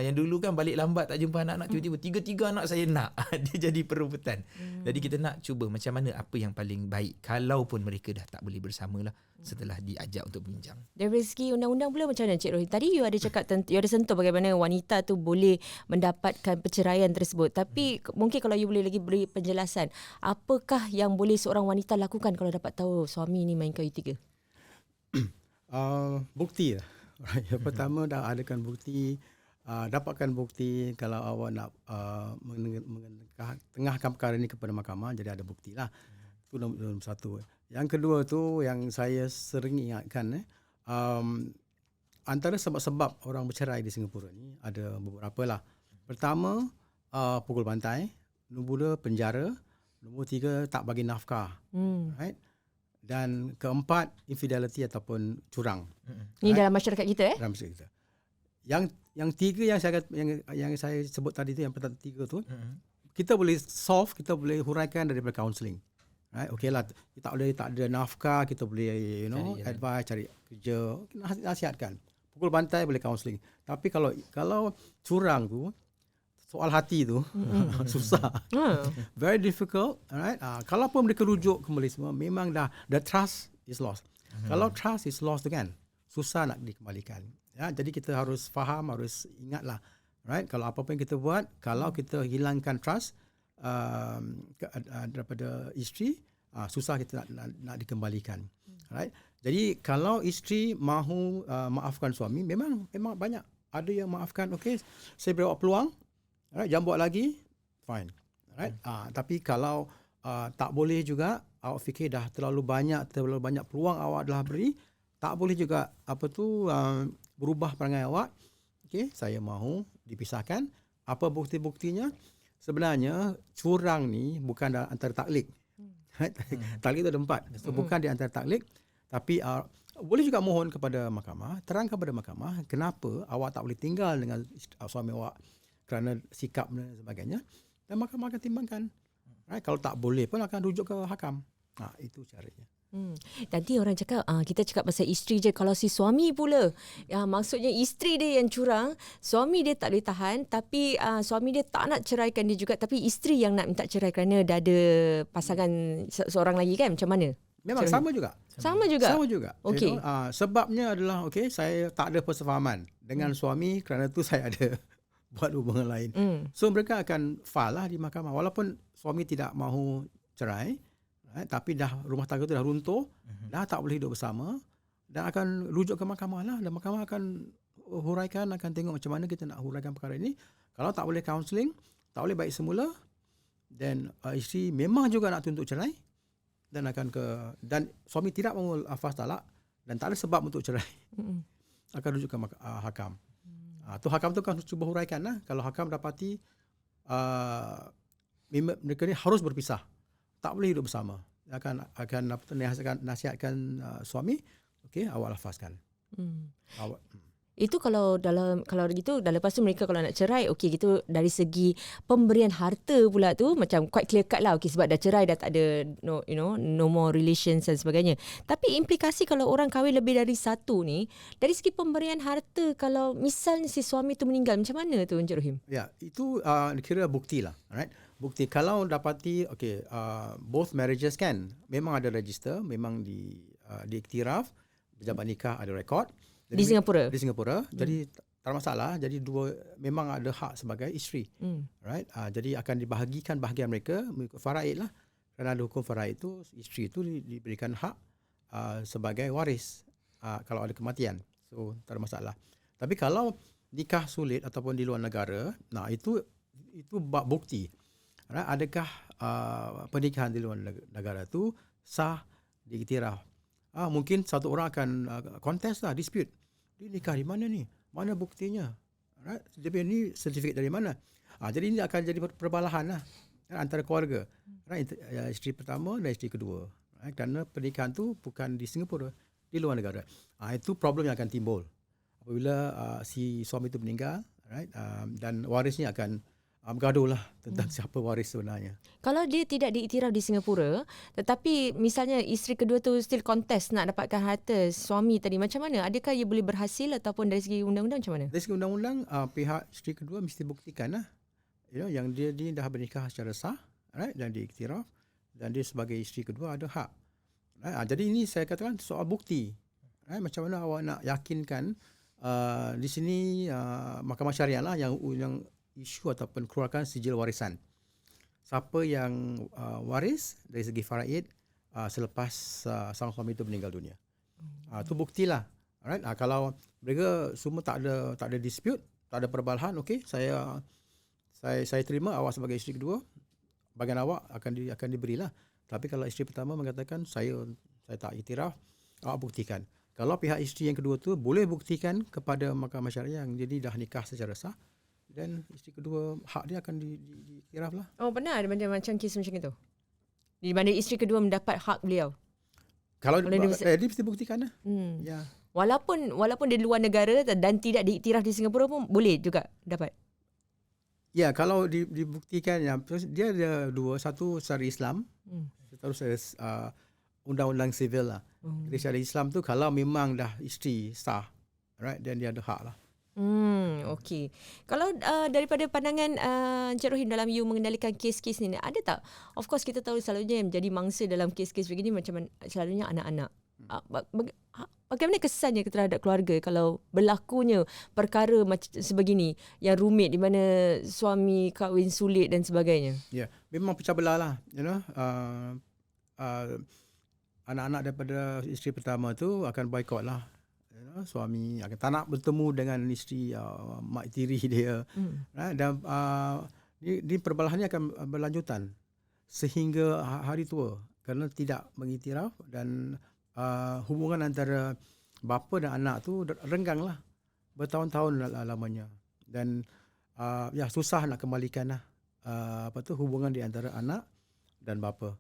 Yang dulu kan balik lambat tak jumpa anak-anak, tiba-tiba 3 anak saya nak. Dia jadi perebutan. Jadi kita nak cuba macam mana apa yang paling baik, kalaupun mereka dah tak boleh bersama lah setelah diajak untuk bincang. Dari segi undang-undang pula macam mana, Cik Rohim? Tadi you ada cakap, you ada sentuh bagaimana wanita tu boleh mendapatkan perceraian tersebut. Tapi mungkin kalau you boleh lagi beri penjelasan, apakah yang boleh seorang wanita lakukan kalau dapat tahu suami ni main kayu tiga? Bukti lah. Yang pertama dah adakan bukti. Dapatkan bukti. Kalau awak nak tengahkan perkara ni kepada mahkamah, jadi ada bukti lah. Itu nombor satu. Yang kedua tu yang saya sering ingatkan, antara sebab-sebab orang bercerai di Singapura ni ada beberapa lah. Pertama, pukul bantai. Nombor 2, penjara. Nombor 3, tak bagi nafkah. Right? Dan keempat, infidelity ataupun curang. Ni dalam masyarakat kita Dalam masyarakat kita. Yang tiga yang saya sebut tadi tu, yang pertama tiga tu, kita boleh solve, kita boleh huraikan daripada counselling. Right? Okay lah, tak ada nafkah, kita boleh advice, cari kerja, nasihatkan. Pukul bantai boleh counselling. Tapi kalau curang tu, soal hati tu susah. Very difficult. Alright. Kalau pun mereka rujuk kembali semua, memang dah the trust is lost. Kalau trust is lost tu kan, susah nak dikembalikan. Ya, jadi kita harus faham, harus ingatlah. Right? Kalau apa-apa yang kita buat, kalau kita hilangkan trust daripada isteri, susah kita nak dikembalikan. Right? Jadi kalau isteri mahu maafkan suami, memang banyak. Ada yang maafkan, okay, saya beri awak peluang, right, jangan buat lagi, fine. Right? Tapi kalau tak boleh juga awak fikir dah terlalu banyak peluang awak dah beri, tak boleh juga berubah perangai awak. Okey, saya mahu dipisahkan. Apa bukti-buktinya? Sebenarnya curang ni bukan antara taklik. Taklik itu ada 4. So bukan di antara taklik, tapi boleh juga mohon kepada mahkamah, terang kepada mahkamah kenapa awak tak boleh tinggal dengan suami awak kerana sikap dan sebagainya, dan mahkamah akan timbangkan. Right? Kalau tak boleh pun akan rujuk ke hakam. Itu caranya. Nanti orang cakap kita cakap pasal isteri je, kalau si suami pula maksudnya isteri dia yang curang, suami dia tak boleh tahan, tapi suami dia tak nak ceraikan dia juga, tapi isteri yang nak minta cerai kerana dah ada pasangan seorang lagi kan, macam mana? Memang sama juga. Sama juga. Okey. Sebabnya adalah saya tak ada persefahaman dengan suami, kerana tu saya ada buat hubungan lain. So mereka akan file lah di mahkamah walaupun suami tidak mahu cerai. Tapi dah rumah tangga tu dah runtuh, dah tak boleh hidup bersama, dan akan rujuk ke mahkamah lah, dan mahkamah akan huraikan, akan tengok macam mana kita nak huraikan perkara ini. Kalau tak boleh counselling, tak boleh baik semula, dan isteri memang juga nak tuntut cerai, dan suami tidak mahu lafaz talak dan tak ada sebab untuk cerai, akan rujuk ke hakam. Tu hakam tu akan cuba huraikan lah. Kalau hakam dapati mereka ni harus berpisah, tak boleh hidup bersama, akan nasihatkan suami, okey, awak lafazkan. Itu kalau gitu, dah lepas tu mereka kalau nak cerai, okey, gitu dari segi pemberian harta pula tu macam quite clear cut lah, okey, sebab dah cerai, dah tak ada no more relations dan sebagainya. Tapi implikasi kalau orang kahwin lebih dari satu ni, dari segi pemberian harta, kalau misalnya si suami tu meninggal, macam mana tu Encik Rohim? Ya, itu kira bukti lah, right? Bukti kalau dapati both marriages kan memang ada register, memang diiktiraf, pejabat nikah ada rekod di Singapura. Jadi tak masalah, jadi dua memang ada hak sebagai isteri. Right? Jadi akan dibahagikan bahagian mereka mengikut faraid lah. Kerana ada hukum faraid itu, isteri itu diberikan hak sebagai waris kalau ada kematian. So tak ada masalah. Tapi kalau nikah sulit ataupun di luar negara, itu bab bukti. Adakah pernikahan di luar negara tu sah, diiktiraf? Mungkin satu orang akan contest lah, dispute. Dia nikah di mana ni? Mana buktinya? Dia ni sertifikat dari mana? Jadi ini akan jadi perbalahan lah antara keluarga. Isteri pertama dan isteri kedua. Kerana pernikahan tu bukan di Singapura, di luar negara. Itu problem yang akan timbul. Apabila si suami itu meninggal, dan warisnya akan bergaduh lah tentang siapa waris sebenarnya. Kalau dia tidak diiktiraf di Singapura, tetapi misalnya isteri kedua tu still contest nak dapatkan harta suami tadi, macam mana? Adakah ia boleh berhasil ataupun dari segi undang-undang macam mana? Dari segi undang-undang, pihak isteri kedua mesti buktikan lah, yang dia dah bernikah secara sah, dan diiktiraf, dan dia sebagai isteri kedua ada hak. Jadi ini saya katakan soal bukti. Macam mana awak nak yakinkan di sini mahkamah syariah lah yang isu ataupun keluarkan sijil warisan. Siapa yang waris dari segi faraid selepas sang suami itu meninggal dunia. Itu buktilah. Alright? Kalau mereka semua tak ada dispute, tak ada perbalahan, okey, saya terima awak sebagai isteri kedua, bagian awak akan diberilah. Tapi kalau isteri pertama mengatakan saya tak iktiraf, awak buktikan. Kalau pihak isteri yang kedua tu boleh buktikan kepada mahkamah syariah yang jadi dah nikah secara sah, dan isteri kedua hak dia akan diiktiraf lah. Pernah ada macam kes macam itu? Di mana isteri kedua mendapat hak beliau? Kalau dia mesti buktikan lah. Ya. Walaupun dia luar negara dan tidak diiktiraf di Singapura pun boleh juga dapat? Ya, kalau dibuktikan, dia ada dua. Satu secara Islam, satu secara undang-undang sivil lah. Jadi secara Islam tu kalau memang dah isteri sah, right, dan dia ada hak lah. Okey. Kalau daripada pandangan Encik Rohim dalam you mengendalikan kes-kes ni, ada tak? Of course kita tahu selalunya yang menjadi mangsa dalam kes-kes begini macam selalunya anak-anak. Bagaimana kesannya terhadap keluarga kalau berlakunya perkara macam sebegini yang rumit di mana suami kahwin sulit dan sebagainya? Ya, memang pecah belah lah. Anak-anak daripada isteri pertama tu akan boycott lah. Suami akan tak nak bertemu dengan isteri mak tiri dia. Dan di perbalahan ni akan berlanjutan sehingga hari tua kerana tidak mengiktiraf dan hubungan antara bapa dan anak tu rengganglah bertahun-tahun lamanya dan susah nak kembalikan lah hubungan di antara anak dan bapa.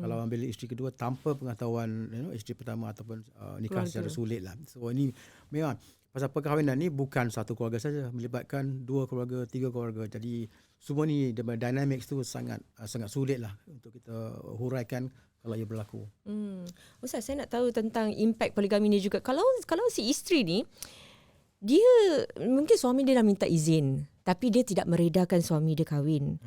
Kalau ambil isteri kedua tanpa pengetahuan isteri pertama ataupun nikah secara sulit lah. So ini memang pasal perkahwinan ni bukan satu keluarga saja, melibatkan 2 keluarga, 3 keluarga. Jadi semua ni dynamics tu sangat sulit lah untuk kita huraikan kalau ia berlaku. Ustaz, saya nak tahu tentang impact poligami ni juga. Kalau si isteri ni, dia mungkin suami dia dah minta izin, tapi dia tidak meredakan suami dia kahwin.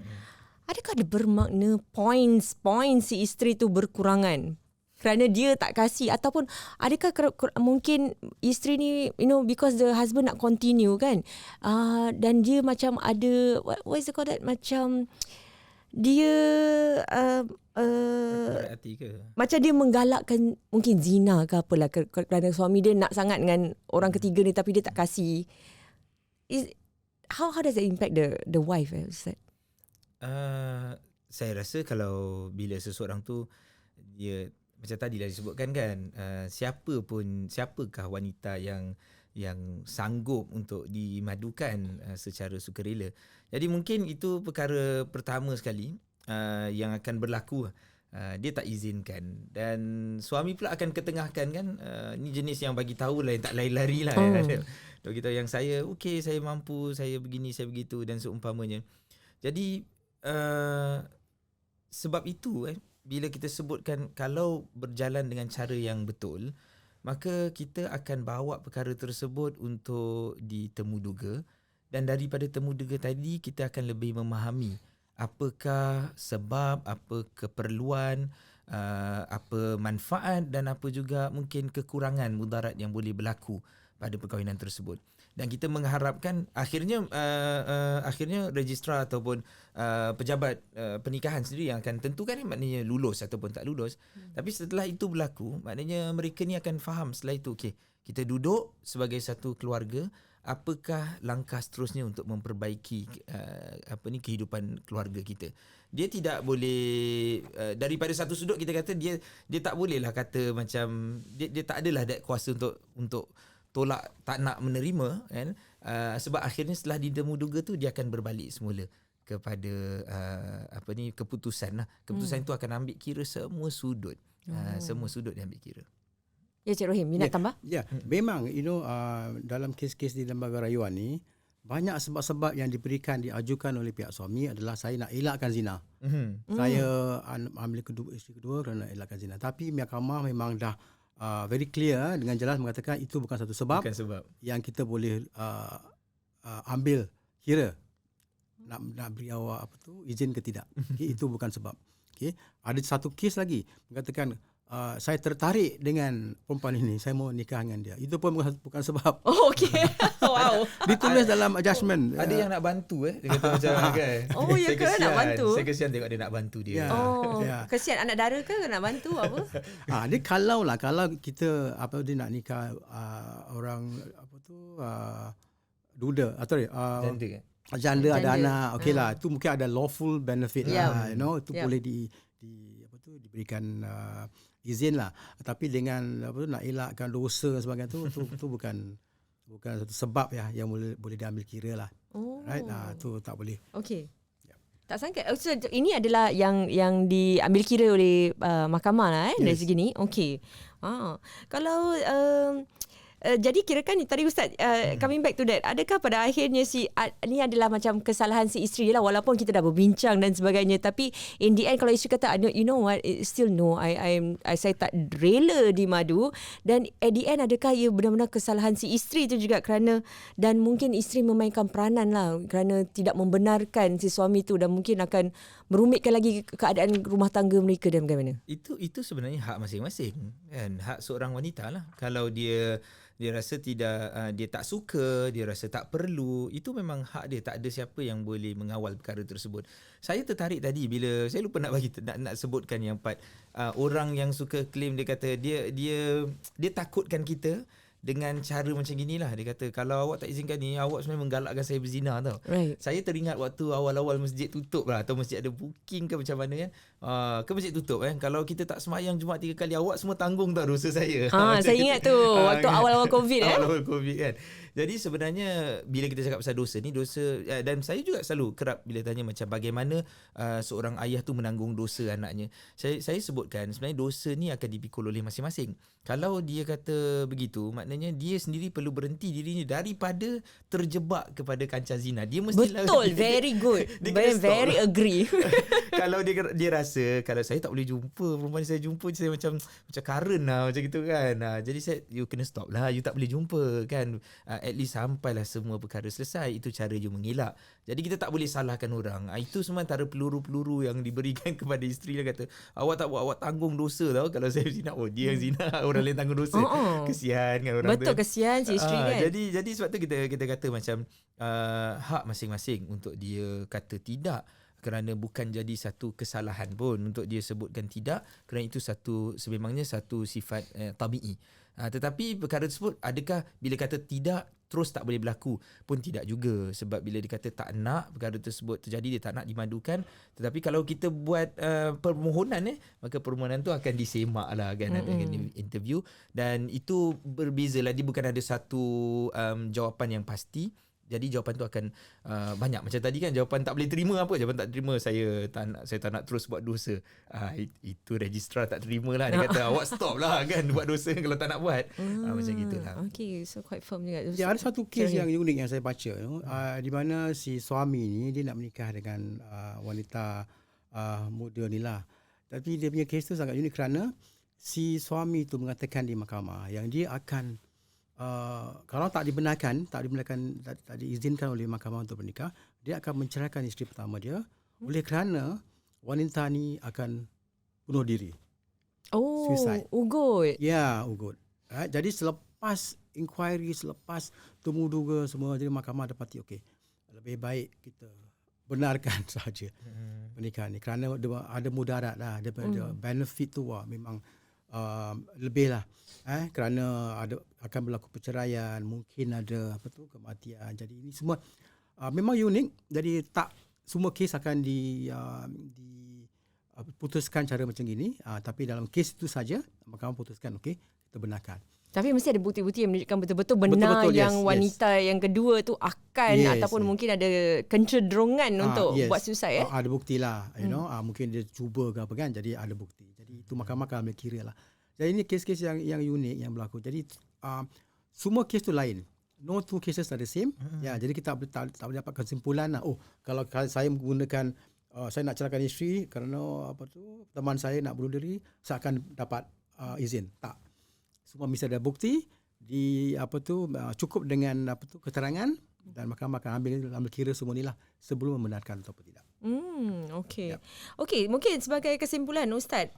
Adakah dia bermakna points si isteri tu berkurangan kerana dia tak kasih, ataupun adakah mungkin isteri ni because the husband nak continue kan, dan dia macam ada what is it called that, macam dia hati ke? Macam dia menggalakkan mungkin zina ke apalah kerana suami dia nak sangat dengan orang ketiga ni tapi dia tak kasih. How does that impact the wife, Ustaz? Saya rasa kalau bila seseorang tu dia macam tadilah disebutkan kan, siapakah wanita yang sanggup untuk dimadukan secara sukarela. Jadi mungkin itu perkara pertama sekali yang akan berlaku. Dia tak izinkan dan suami pula akan ketengahkan kan, ni jenis yang bagi tahu lah, yang tak lari-lari lah. Bagi tahu yang saya saya mampu, saya begini, saya begitu dan seumpamanya. Jadi sebab itu bila kita sebutkan kalau berjalan dengan cara yang betul, maka kita akan bawa perkara tersebut untuk ditemuduga, dan daripada temuduga tadi kita akan lebih memahami apakah sebab, apa keperluan, apa manfaat dan apa juga mungkin kekurangan mudarat yang boleh berlaku pada perkahwinan tersebut. Dan kita mengharapkan akhirnya registrar ataupun pejabat pernikahan sendiri yang akan tentukan maknanya lulus ataupun tak lulus. Tapi setelah itu berlaku, maknanya mereka ni akan faham setelah itu, kita duduk sebagai satu keluarga, apakah langkah seterusnya untuk memperbaiki kehidupan keluarga kita. Dia tidak boleh daripada satu sudut kita kata dia tak bolehlah kata macam dia tak adalah kuasa untuk tolak, tak nak menerima kan, sebab akhirnya setelah ditemuduga tu dia akan berbalik semula kepada keputusan lah. Keputusan itu akan ambil kira semua sudut. Semua sudut dia ambil kira. Ya, Cik Rohim, you nak tambah? Ya, memang dalam kes-kes di lembaga rayuan ni banyak sebab-sebab yang diajukan oleh pihak suami adalah saya nak elakkan zina. Saya ambil isteri kedua kerana elakkan zina. Tapi mahkamah memang dah very clear dengan jelas mengatakan itu bukan satu sebab yang kita boleh ambil kira nak beri awak izin ke tidak. Itu bukan sebab. Ada satu kes lagi mengatakan saya tertarik dengan perempuan ini, saya mau nikah dengan dia. Itu pun bukan sebab. Oh, okey. Wow. Ditulis dalam adjustment. Ada yang nak bantu dia kata macam kan. Oh, ya ke nak bantu? Saya kesian tengok dia nak bantu dia. Kesian anak dara ke nak bantu apa? Dia kalau kita dia nak nikah orang duda atau janda ada anak, okeylah, itu mungkin ada lawful benefit lah, itu boleh diberikan izin lah. Tapi dengan nak elakkan dosa sebagainya tu bukan satu sebab yang boleh diambil kira lah. Right? Tu tak boleh. Okey. Tak sangka ini adalah yang diambil kira oleh mahkamah lah dari segi ni. Okey. Kalau jadi kirakan tadi Ustaz coming back to that, adakah pada akhirnya ni adalah macam kesalahan si isteri lah, walaupun kita dah berbincang dan sebagainya, tapi in the end kalau isteri kata you know what, still no, saya tak rela dimadu, dan at the end adakah ia benar-benar kesalahan si isteri tu juga kerana, dan mungkin isteri memainkan peranan lah kerana tidak membenarkan si suami tu dan mungkin akan merumitkan lagi keadaan rumah tangga mereka dan bagaimana? Itu sebenarnya hak masing-masing kan, hak seorang wanita lah. Kalau dia rasa dia tak suka, dia rasa tak perlu, itu memang hak dia. Tak ada siapa yang boleh mengawal perkara tersebut. Saya tertarik tadi bila saya lupa nak sebutkan yang part orang yang suka claim, dia kata dia takutkan kita dengan cara macam ginilah. Dia kata kalau awak tak izinkan ni, awak sebenarnya menggalakkan saya berzina tau. Right. Saya teringat waktu awal-awal masjid tutup lah, atau masjid ada booking ke macam mana kan. Ke masjid tutup kan. Kalau kita tak sembahyang Jumaat 3 kali, awak semua tanggung tau dosa saya. Saya ingat tu waktu awal-awal COVID Awal-awal COVID kan. Jadi sebenarnya bila kita cakap pasal dosa ni, dan saya juga selalu kerap bila tanya macam bagaimana seorang ayah tu menanggung dosa anaknya. Saya sebutkan sebenarnya dosa ni akan dipikul oleh masing-masing. Kalau dia kata begitu, maknanya dia sendiri perlu berhenti dirinya daripada terjebak kepada kancah zina. Dia mestilah betul, very good. Very agree. Kalau dia rasa kalau saya tak boleh jumpa perempuan saya jumpa, saya macam Karen lah macam gitu kan. Jadi you kena stop lah, you tak boleh jumpa kan. At least sampailah semua perkara selesai. Itu cara you mengelak. Jadi kita tak boleh salahkan orang. Itu semua antara peluru-peluru yang diberikan kepada isteri. Dia kata awak tak buat, awak tanggung dosa tau. Kalau saya zina, dia yang zina, orang lain tanggung dosa. Kesian kan orang betul, tu. Kesian si isteri kan. Jadi sebab tu kita kata macam hak masing-masing untuk dia kata tidak, kerana bukan jadi satu kesalahan pun untuk dia sebutkan tidak, kerana itu sememangnya satu sifat tabi'i. Tetapi perkara tersebut, adakah bila kata tidak terus tak boleh berlaku? Pun tidak juga. Sebab bila dia kata tak nak perkara tersebut terjadi, dia tak nak dimadukan. Tetapi kalau kita buat permohonan, maka permohonan tu akan disemak lah kan, akan interview. Dan itu berbeza lah. Dia bukan ada satu jawapan yang pasti. Jadi jawapan tu akan banyak. Macam tadi kan, jawapan tak boleh terima apa? Jawapan tak terima, saya tak nak terus buat dosa. Itu registrar tak terima lah. Dia kata awak stop lah kan buat dosa kalau tak nak buat. Macam gitulah. Okay, so quite firm juga. Ya, ada satu kes yang unik yang saya baca, di mana si suami ni dia nak menikah dengan wanita muda ni lah. Tapi dia punya kes tu sangat unik kerana si suami tu mengatakan di mahkamah yang dia akan kalau tak dibenarkan, tak diizinkan oleh mahkamah untuk bernikah, dia akan menceraikan isteri pertama dia oleh kerana wanita ni akan bunuh diri. Suicide. Ugut. Ya, ugut. Jadi selepas inquiry, selepas temu-duga semua, jadi mahkamah dapati okey, lebih baik kita benarkan sahaja pernikahan ni kerana ada mudarat lah, ada benefit tu memang lebih lah, kerana akan berlaku perceraian, mungkin ada kematian. Jadi ini semua memang unik. Jadi tak semua kes akan diputuskan cara macam ini, tapi dalam kes itu saja mahkamah putuskan okey, kita benarkan. Tapi mesti ada bukti-bukti yang menunjukkan betul-betul benar yang wanita yang kedua tu akan ataupun mungkin ada kecenderungan untuk buat suicide. Ada bukti lah, mungkin dia cuba ke apa kan, jadi ada bukti. Jadi itu mahkamah akan ambil kira lah. Jadi ini kes-kes yang unik yang berlaku. Jadi semua kes tu lain. No two cases are the same. Ya, jadi kita tak boleh dapat kesimpulan lah. Kalau saya menggunakan saya nak ceraikan isteri kerana teman saya nak bunuh diri, saya akan dapat izin. Tak. Semua mesti ada bukti, cukup dengan keterangan, dan mahkamah akan ambil kira semua ni lah sebelum membenarkan atau tidak. Okey. Yep. Okey, mungkin sebagai kesimpulan Ustaz,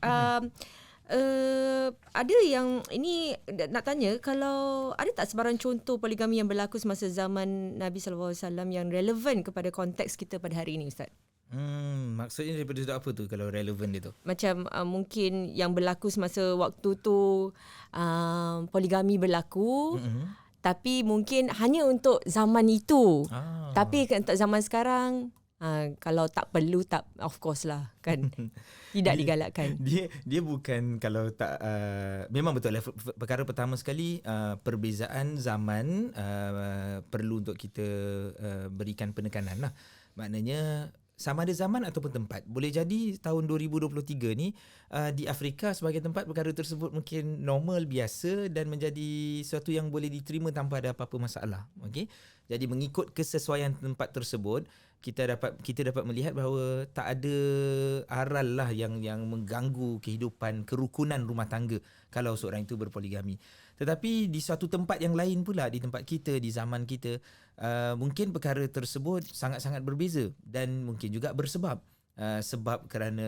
ada yang ini nak tanya, kalau ada tak sebarang contoh poligami yang berlaku semasa zaman Nabi SAW yang relevan kepada konteks kita pada hari ini, Ustaz? Maksudnya daripada sudut apa tu kalau relevan dia tu? Macam mungkin yang berlaku semasa waktu tu poligami berlaku, tapi mungkin hanya untuk zaman itu. Tapi untuk zaman sekarang, kalau tak perlu, tak, of course lah kan. Tidak digalakkan. Dia bukan kalau tak memang betul lah. Perkara pertama sekali, perbezaan zaman perlu untuk kita berikan penekanan lah. Maknanya sama ada zaman ataupun tempat. Boleh jadi tahun 2023 ni di Afrika sebagai tempat perkara tersebut mungkin normal, biasa dan menjadi sesuatu yang boleh diterima tanpa ada apa-apa masalah. Okey. Jadi mengikut kesesuaian tempat tersebut, kita dapat melihat bahawa tak ada aral lah yang mengganggu kehidupan kerukunan rumah tangga kalau seorang itu berpoligami. Tetapi di suatu tempat yang lain pula, di tempat kita, di zaman kita, mungkin perkara tersebut sangat-sangat berbeza dan mungkin juga bersebab. Sebab kerana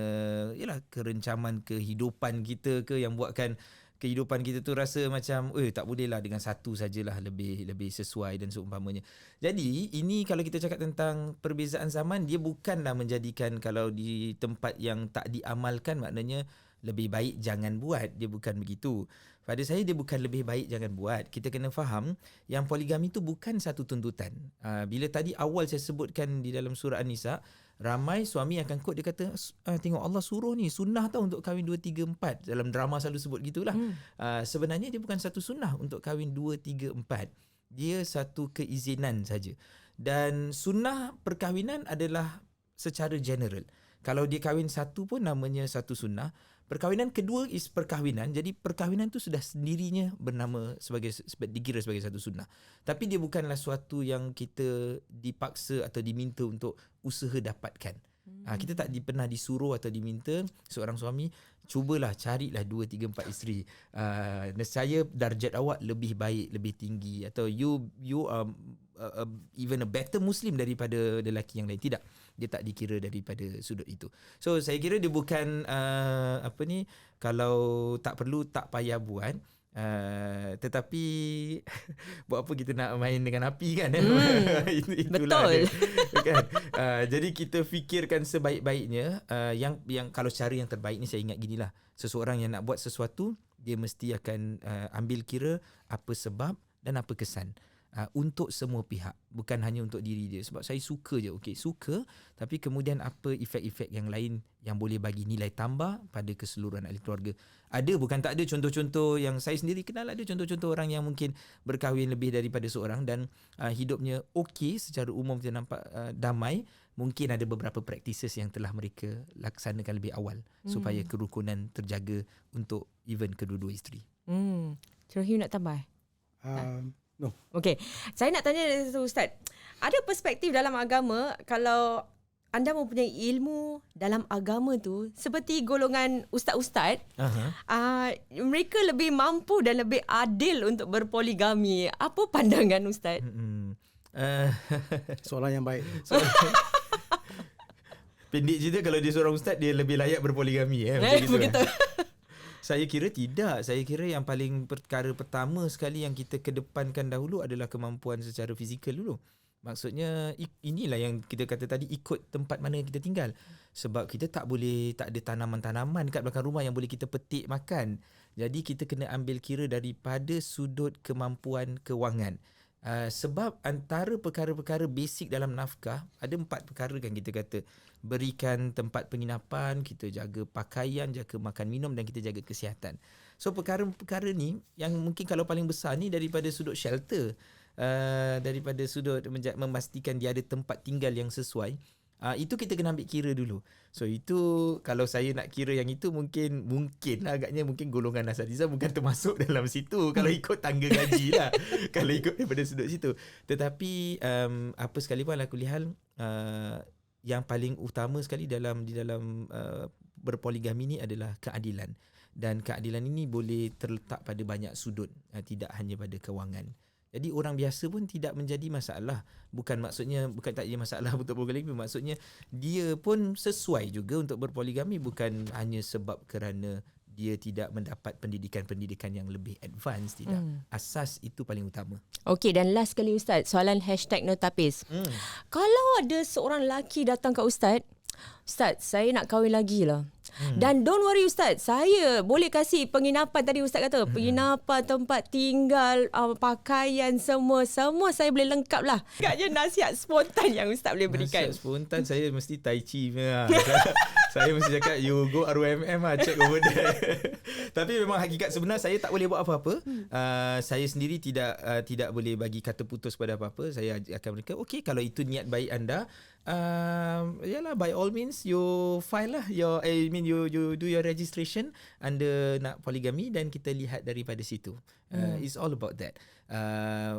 kerencaman kehidupan kita ke yang buatkan kehidupan kita tu rasa macam tak boleh lah dengan satu sajalah, lebih sesuai dan seumpamanya. Jadi ini kalau kita cakap tentang perbezaan zaman, dia bukanlah menjadikan kalau di tempat yang tak diamalkan maknanya lebih baik jangan buat. Dia bukan begitu. pada saya dia bukan lebih baik jangan buat. Kita kena faham yang poligami tu bukan satu tuntutan. Bila tadi awal saya sebutkan di dalam surah An-Nisa, ramai suami akan quote, dia kata tengok Allah suruh ni, sunnah tau untuk kahwin 2, 3, 4. Dalam drama selalu sebut gitulah. Sebenarnya dia bukan satu sunnah untuk kahwin 2, 3, 4. Dia satu keizinan saja. Dan sunnah perkahwinan adalah secara general. Kalau dia kahwin satu pun namanya satu sunnah. Perkahwinan kedua is perkahwinan. Jadi perkahwinan tu sudah sendirinya bernama dikira sebagai satu sunnah. Tapi dia bukanlah suatu yang kita dipaksa atau diminta untuk usaha dapatkan. Kita tak pernah disuruh atau diminta seorang suami, cubalah carilah 2, 3, 4 isteri. Nescaya darjat awak lebih baik, lebih tinggi, atau you even a better Muslim daripada lelaki yang lain. Tidak, dia tak dikira daripada sudut itu. So saya kira dia bukan kalau tak perlu tak payah buat. Tetapi buat apa kita nak main dengan api kan? Itulah betul. dia, kan? Jadi kita fikirkan sebaik-baiknya. Yang kalau cara yang terbaik ni saya ingat ginilah. Seseorang yang nak buat sesuatu, dia mesti akan ambil kira apa sebab dan apa kesan. Untuk semua pihak, bukan hanya untuk diri dia. Sebab saya suka je, okey, suka, tapi kemudian apa efek-efek yang lain yang boleh bagi nilai tambah pada keseluruhan ahli keluarga. Ada, bukan tak ada contoh-contoh yang saya sendiri kenal. Ada contoh-contoh orang yang mungkin berkahwin lebih daripada seorang dan hidupnya okey, secara umum kita nampak damai. Mungkin ada beberapa practices yang telah mereka laksanakan lebih awal supaya kerukunan terjaga untuk even kedua-dua isteri. Cherry nak tambah? No. Okey, saya nak tanya Ustaz, ada perspektif dalam agama kalau anda mempunyai ilmu dalam agama tu, seperti golongan ustaz-ustaz, mereka lebih mampu dan lebih adil untuk berpoligami. Apa pandangan Ustaz? Soalan yang baik. Pendek cerita, kalau dia seorang ustaz, dia lebih layak berpoligami. Begitu. Saya kira tidak. Saya kira yang paling perkara pertama sekali yang kita kedepankan dahulu adalah kemampuan secara fizikal dulu. Maksudnya inilah yang kita kata tadi, ikut tempat mana kita tinggal. Sebab kita tak ada tanaman-tanaman dekat belakang rumah yang boleh kita petik makan. Jadi kita kena ambil kira daripada sudut kemampuan kewangan. Sebab antara perkara-perkara basic dalam nafkah, ada 4 perkara kan kita kata. Berikan tempat penginapan, kita jaga pakaian, jaga makan minum, dan kita jaga kesihatan. So perkara-perkara ni yang mungkin kalau paling besar ni daripada sudut shelter, daripada sudut memastikan dia ada tempat tinggal yang sesuai, itu kita kena ambil kira dulu. So itu kalau saya nak kira yang itu mungkin agaknya mungkin golongan asatidzah bukan termasuk dalam situ kalau ikut tangga gaji lah. Kalau ikut daripada sudut situ. Tetapi apa sekalipun ala kulli hal, yang paling utama sekali di dalam berpoligami ni adalah keadilan. Dan keadilan ini boleh terletak pada banyak sudut, tidak hanya pada kewangan. Jadi orang biasa pun tidak menjadi masalah. Bukan tak jadi masalah untuk berpoligami, maksudnya dia pun sesuai juga untuk berpoligami, bukan hanya sebab kerana dia tidak mendapat pendidikan yang lebih advance, tidak. Asas itu paling utama. Okey, dan last kali Ustaz, soalan #notapis. Kalau ada seorang lelaki datang ke Ustaz, saya nak kahwin lagi lah. Dan don't worry Ustaz, saya boleh kasih penginapan, tadi Ustaz kata penginapan, tempat tinggal, pakaian, semua saya boleh lengkap lah. Agaknya nasihat spontan yang Ustaz boleh berikan. Nasihat spontan saya mesti tai chi punya. Saya mesti cakap you go RUMM lah, check over there. Tapi memang hakikat sebenar saya tak boleh buat apa-apa. Saya sendiri tidak boleh bagi kata putus pada apa-apa. Saya akan mereka, okay, kalau itu niat baik anda, yalah, by all means you file lah you do your registration under nak poligami, dan kita lihat daripada situ. It's all about that.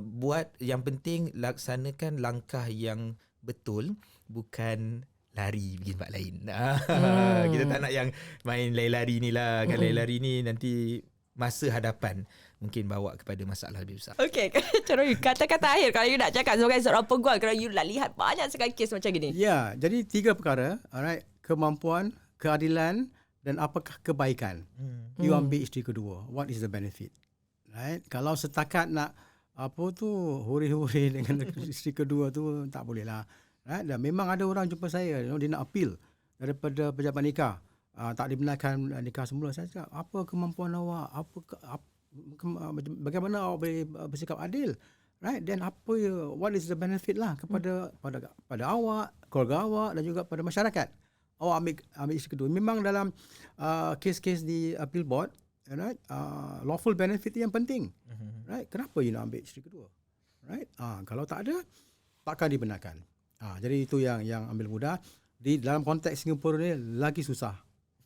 Buat yang penting laksanakan langkah yang betul, bukan lari pergi tempat lain. Kita tak nak yang main lari ni lah. Kalau lari ni nanti masa hadapan mungkin bawa kepada masalah lebih besar. Okey, Cherry, kata-kata akhir kalau you nak cakap sebagai seorang peguam, kalau you nak lihat banyak sekali kes macam gini. Ya, jadi 3 perkara, alright, kemampuan, keadilan, dan apakah kebaikan. You ambil isteri kedua, what is the benefit? Right? Kalau setakat nak huri-huri dengan isteri kedua tu, tak boleh lah. Right? Dan memang ada orang jumpa saya, dia nak appeal daripada pejabat nikah. Tak dibenarkan nikah semula. Saya cakap, apa kemampuan awak? bagaimana awak boleh bersikap adil, right? Then what is the benefit lah kepada pada awak, keluarga awak dan juga pada masyarakat. Awak ambil isteri kedua. Memang dalam kes-kes di appeal board, right? Lawful benefit yang penting, right? Kenapa you nak ambil isteri kedua, right? Kalau tak ada, takkan dibenarkan. Jadi itu yang ambil mudah. Di dalam konteks Singapura ni lagi susah,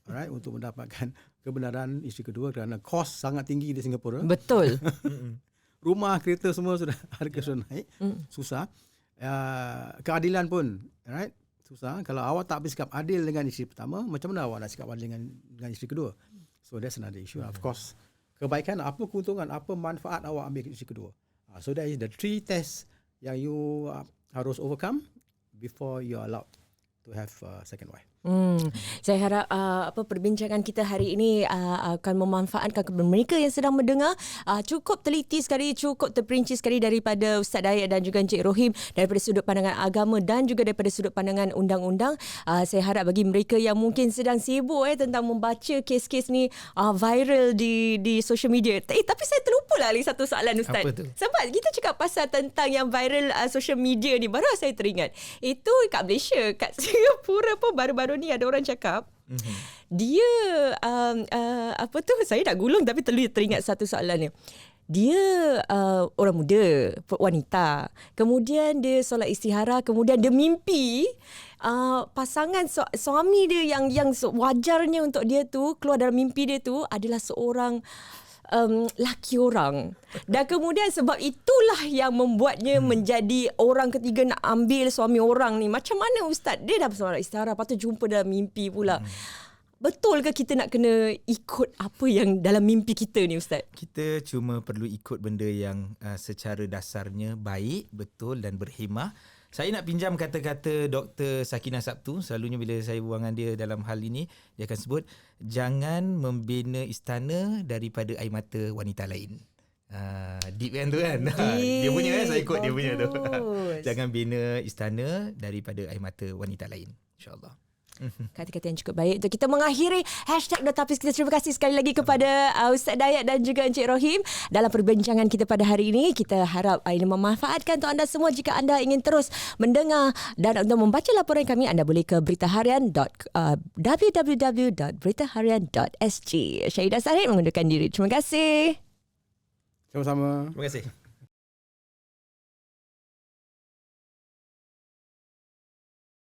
alright, untuk mendapatkan kebenaran isteri kedua kerana kos sangat tinggi di Singapura. Betul. Rumah, kereta semua sudah harga sudah naik. Susah. Keadilan pun, alright, susah. Kalau awak tak bersikap adil dengan isteri pertama, macam mana awak nak sikap adil dengan isteri kedua? So that's another issue. Of course, kebaikan, apa keuntungan, apa manfaat awak ambil isteri kedua. So that is the 3 tests yang you harus overcome before you are allowed to have second wife. Saya harap perbincangan kita hari ini akan memanfaatkan kepada mereka yang sedang mendengar. Cukup teliti sekali, cukup terperinci sekali daripada Ustaz Dayak dan juga Encik Rohim daripada sudut pandangan agama dan juga daripada sudut pandangan undang-undang. Saya harap bagi mereka yang mungkin sedang sibuk tentang membaca kes-kes ni viral di social media. Tapi saya terlupa lah lagi satu soalan Ustaz. Apa tu? Sebab kita cakap pasal tentang yang viral social media ni, baru saya teringat. Itu kat Malaysia, kat Singapura pun baru-baru ni ada orang cakap dia apa tu, saya nak gulung tapi teringat satu soalan ni. Dia orang muda, wanita, kemudian dia solat istihara, kemudian dia mimpi pasangan suami dia yang wajarnya untuk dia tu keluar dalam mimpi dia tu adalah seorang laki orang. Dan kemudian sebab itulah yang membuatnya menjadi orang ketiga nak ambil suami orang ni. Macam mana Ustaz? Dia dah solat istihara, lepas tu jumpa dalam mimpi pula. Betul ke kita nak kena ikut apa yang dalam mimpi kita ni Ustaz? Kita cuma perlu ikut benda yang secara dasarnya baik, betul dan berhemah. Saya nak pinjam kata-kata Dr. Sakinah Sabtu. Selalunya bila saya buangan dia dalam hal ini, dia akan sebut, jangan membina istana daripada air mata wanita lain. Deep kan tu kan? Dia punya saya ikut dia punya tu. Jangan bina istana daripada air mata wanita lain. InsyaAllah. Kata-kata yang cukup baik untuk kita mengakhiri #Dr. Kita terima kasih sekali lagi kepada Ustaz Dayak dan juga Encik Rohim dalam perbincangan kita pada hari ini. Kita harap ini memanfaatkan untuk anda semua. Jika anda ingin terus mendengar dan untuk membaca laporan kami, anda boleh ke www.beritaharian.sg. Syahidah Sarhid mengundurkan diri. Terima kasih. Sama-sama. Terima kasih.